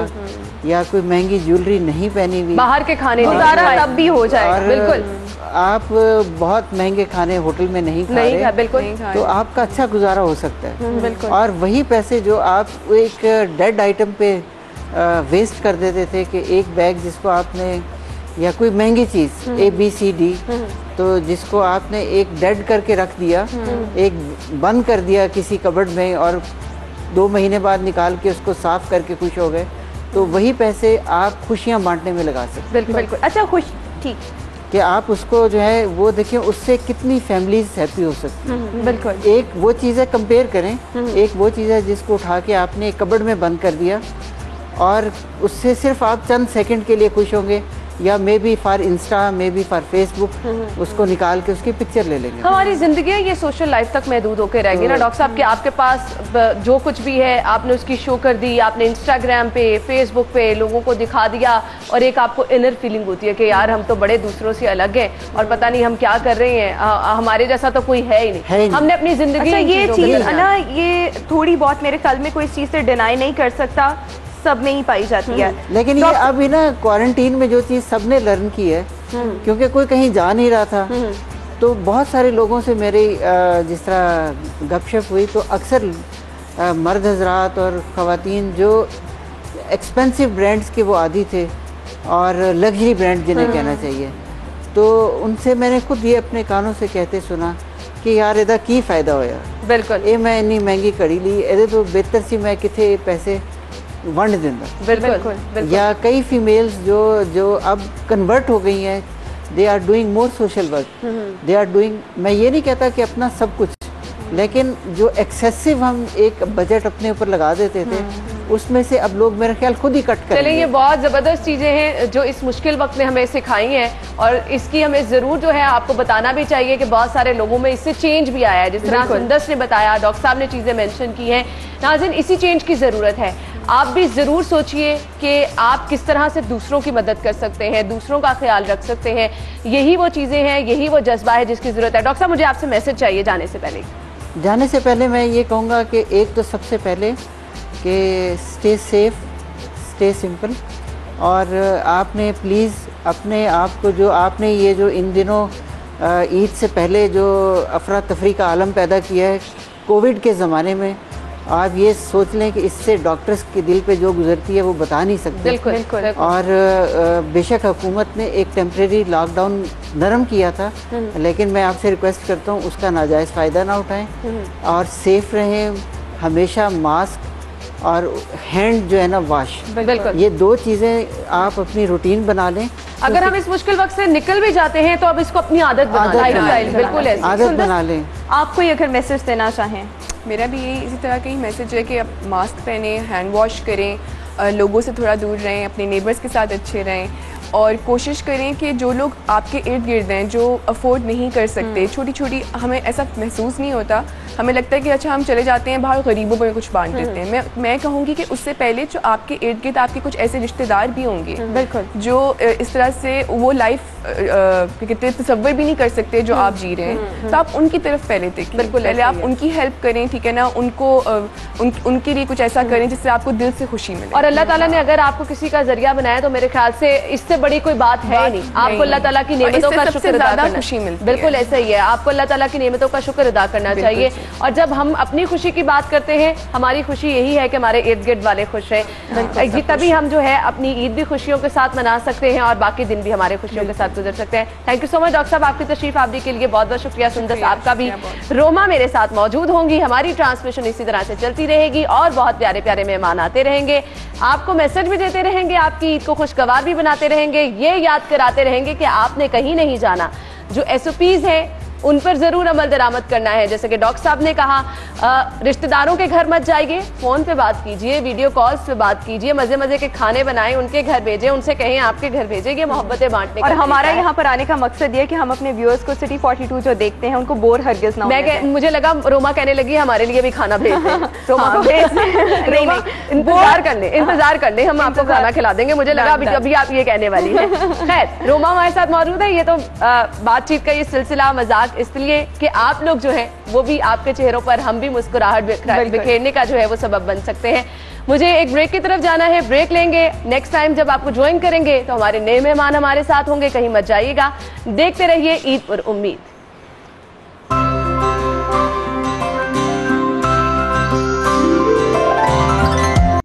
[SPEAKER 6] या कोई महंगी ज्वेलरी नहीं पहनी हुई,
[SPEAKER 1] बाहर के खाने गुजारा तब भी हो जाएगा। बिल्कुल,
[SPEAKER 6] आप बहुत महंगे खाने होटल में नहीं खा रहे,
[SPEAKER 1] बिल्कुल,
[SPEAKER 6] तो आपका अच्छा गुजारा हो सकता है।
[SPEAKER 1] बिल्कुल।
[SPEAKER 6] और वही पैसे जो आप एक डेड आइटम पे वेस्ट कर देते थे कि एक बैग जिसको आपने, या कोई महंगी चीज़ ABCD, तो जिसको आपने एक डेड करके रख दिया, एक बंद कर दिया किसी कबर्ड में, और 2 महीने बाद निकाल के उसको साफ करके खुश हो गए, तो वही पैसे आप खुशियाँ बांटने में लगा सकते।
[SPEAKER 1] बिल्कुल। अच्छा, खुश, ठीक,
[SPEAKER 6] कि आप उसको जो है वो देखिए उससे कितनी फैमिलीज हैप्पी हो सकती हैं।
[SPEAKER 1] बिल्कुल।
[SPEAKER 6] एक वो चीज़ है, कंपेयर करें, एक वो चीज़ है जिसको उठा के आपने एक कबर्ड में बंद कर दिया और उससे सिर्फ आप चंद सेकंड के लिए खुश होंगे, या may be for Insta, may be for Facebook, उसको निकाल के उसकी पिक्चर ले लेंगे।
[SPEAKER 1] हमारी जिंदगी ये सोशल लाइफ तक महदूद होकर रहेगी ना डॉक्टर साहब, कि आपके पास जो कुछ भी है आपने उसकी शो कर दी, आपने इंस्टाग्राम पे, फेसबुक पे लोगों को दिखा दिया, और एक आपको इनर फीलिंग होती है कि यार हम तो बड़े दूसरों से अलग हैं और पता नहीं हम क्या कर रहे हैं, हमारे जैसा तो कोई है ही नहीं, हमने अपनी जिंदगी।
[SPEAKER 2] अच्छा, ये चीज ना, ये थोड़ी बहुत मेरे ख्याल में कोई इस चीज से डिनाई नहीं कर सकता, सब में ही पाई जाती है।
[SPEAKER 6] लेकिन ये अभी ना क्वारंटीन में जो चीज़ सबने लर्न की है, क्योंकि कोई कहीं जा नहीं रहा था, तो बहुत सारे लोगों से मेरी जिस तरह गपशप हुई, तो अक्सर मर्द हजरात और ख़वातीन जो एक्सपेंसिव ब्रांड्स के वो आदी थे, और लग्जरी ब्रांड जिन्हें कहना चाहिए, तो उनसे मैंने खुद ये अपने कानों से कहते सुना कि यार एदा की फ़ायदा होया।
[SPEAKER 1] बिल्कुल।
[SPEAKER 6] ये मैं इन्नी महंगी घड़ी ली, एदे तो बेहतर सी मैं किथे पैसे वंड देंदा।
[SPEAKER 1] बिल्कुल।
[SPEAKER 6] या कई फीमेल्स जो अब कन्वर्ट हो गई हैं, they are doing more social work, they are doing, मैं ये नहीं कहता कि अपना सब कुछ, लेकिन जो एक्सेसिव हम एक बजट अपने ऊपर लगा देते थे, उसमें से अब लोग मेरा ख्याल खुद ही कट करेंगे।
[SPEAKER 1] चलिए, ये बहुत ज़बरदस्त चीज़ें हैं जो इस मुश्किल वक्त में हमें सिखाई हैं और इसकी हमें ज़रूर जो है आपको बताना भी चाहिए कि बहुत सारे लोगों में इससे चेंज भी आया है। जिस तरह सुंदस ने बताया, डॉक्टर साहब ने चीज़ें मेंशन की हैं। नाज़रीन, इसी चेंज की ज़रूरत है। आप भी ज़रूर सोचिए कि आप किस तरह से दूसरों की मदद कर सकते हैं, दूसरों का ख्याल रख सकते हैं। यही वो चीज़ें हैं, यही वो जज्बा है जिसकी ज़रूरत है। डॉक्टर साहब, मुझे आपसे मैसेज चाहिए जाने से पहले।
[SPEAKER 6] जाने से पहले मैं ये कहूँगा कि एक तो सबसे पहले कि स्टे सेफ, स्टे सिंपल, और आपने प्लीज़ अपने आप को जो आपने ये जो इन दिनों ईद से पहले जो अफरा तफरी का आलम पैदा किया है कोविड के ज़माने में, आप ये सोच लें कि इससे डॉक्टर्स के दिल पे जो गुजरती है वो बता नहीं सकते।
[SPEAKER 1] बिल्कुल, बिल्कुल।
[SPEAKER 6] और बेशक हुकूमत ने एक टेम्प्रेरी लॉकडाउन नरम किया था, लेकिन मैं आपसे रिक्वेस्ट करता हूँ उसका नाजायज़ फ़ायदा ना उठाएं और सेफ रहें। हमेशा मास्क और हैंड जो है ना वॉश,
[SPEAKER 1] बिल्कुल,
[SPEAKER 6] ये दो चीज़ें आप अपनी रूटीन बना लें।
[SPEAKER 1] अगर हम इस मुश्किल वक्त से निकल भी जाते हैं तो अब इसको अपनी आदत बना लें। बिल्कुल ऐसे
[SPEAKER 6] आदत बना लें।
[SPEAKER 2] आप कोई अगर मैसेज देना चाहें?
[SPEAKER 5] मेरा भी यही इसी तरह का ही मैसेज है कि आप मास्क पहने, हैंड वॉश करें, लोगों से थोड़ा दूर रहें, अपने नेबर्स के साथ अच्छे रहें और कोशिश करें कि जो लोग आपके इर्द गिर्द हैं जो अफोर्ड नहीं कर सकते, छोटी छोटी, हमें ऐसा महसूस नहीं होता, हमें लगता है कि अच्छा हम चले जाते हैं बाहर गरीबों में कुछ बांट देते हैं। मैं कहूँगी कि उससे पहले जो आपके इर्द गिर्द आपके कुछ ऐसे रिश्तेदार भी होंगे
[SPEAKER 2] बिल्कुल
[SPEAKER 5] जो इस तरह से वो लाइफ कहते तसव्वुर भी नहीं कर सकते जो आप जी रहे हैं, तो आप उनकी तरफ पहले देखिए।
[SPEAKER 1] बिल्कुल,
[SPEAKER 5] पहले आप उनकी हेल्प करें, ठीक है ना, उनको उनके लिए कुछ ऐसा करें जिससे आपको दिल से खुशी मिले।
[SPEAKER 1] और अल्लाह ताला ने अगर आपको किसी का जरिया बनाया तो मेरे ख्याल से इससे बड़ी कोई बात है नहीं। आपको अल्लाह ताला की नेमतों का शुक्र अदा करना,
[SPEAKER 5] खुशी मिलती है।
[SPEAKER 1] बिल्कुल ऐसा ही है, आपको अल्लाह ताला की नेमतों का शुक्र अदा करना चाहिए। और जब हम अपनी खुशी की बात करते हैं, हमारी खुशी यही है कि हमारे इर्द गिर्द वाले खुश हैं। तभी हम जो है अपनी ईद भी खुशियों के साथ मना सकते हैं और बाकी दिन भी हमारे खुशियों के साथ गुजर सकते हैं। Thank you so much doctor साहब, आपकी तशरीफ आवरी के लिए बहुत बहुत शुक्रिया। सुंदर आपका भी। रोमा मेरे साथ मौजूद होंगी, हमारी ट्रांसमिशन इसी तरह से चलती रहेगी और बहुत प्यारे प्यारे मेहमान आते रहेंगे, आपको मैसेज भी देते रहेंगे, आपकी ईद को खुशगवार भी बनाते रहेंगे, ये याद कराते रहेंगे कि आपने कहीं नहीं जाना। जो SOPs हैं उन पर जरूर अमल दरामद करना है। जैसे कि डॉक्टर साहब ने कहा, रिश्तेदारों के घर मत जाइए, फोन पे बात कीजिए, वीडियो कॉल्स पे बात कीजिए, मजे मजे के खाने बनाएं, उनके घर भेजें, उनसे कहें आपके घर भेजेंगे, मोहब्बतें बांटने।
[SPEAKER 2] और हमारा यहाँ पर आने का मकसद ये कि हम अपने व्यूअर्स को सिटी 42 जो देखते हैं उनको बोर हरगिज ना होने दें।
[SPEAKER 1] मुझे लगा रोमा कहने लगी हमारे लिए भी खाना भेज दें। रोमा को भेज रोमा इंतजार कर ले, हम आपको खाना खिला देंगे। मुझे लगा अभी आप ये कहने वाली है। खैर, रोमा हमारे साथ मौजूद है। ये तो बातचीत का ये सिलसिला मजाक इसलिए कि आप लोग जो है वो भी आपके चेहरों पर हम भी मुस्कुराहट बिखेरने का जो है वो सबब बन सकते हैं। मुझे एक ब्रेक की तरफ जाना है, ब्रेक लेंगे। नेक्स्ट टाइम जब आपको ज्वाइन करेंगे तो हमारे नए मेहमान हमारे साथ होंगे, कहीं मत जाइएगा। देखते रहिए ईद पर उम्मीद।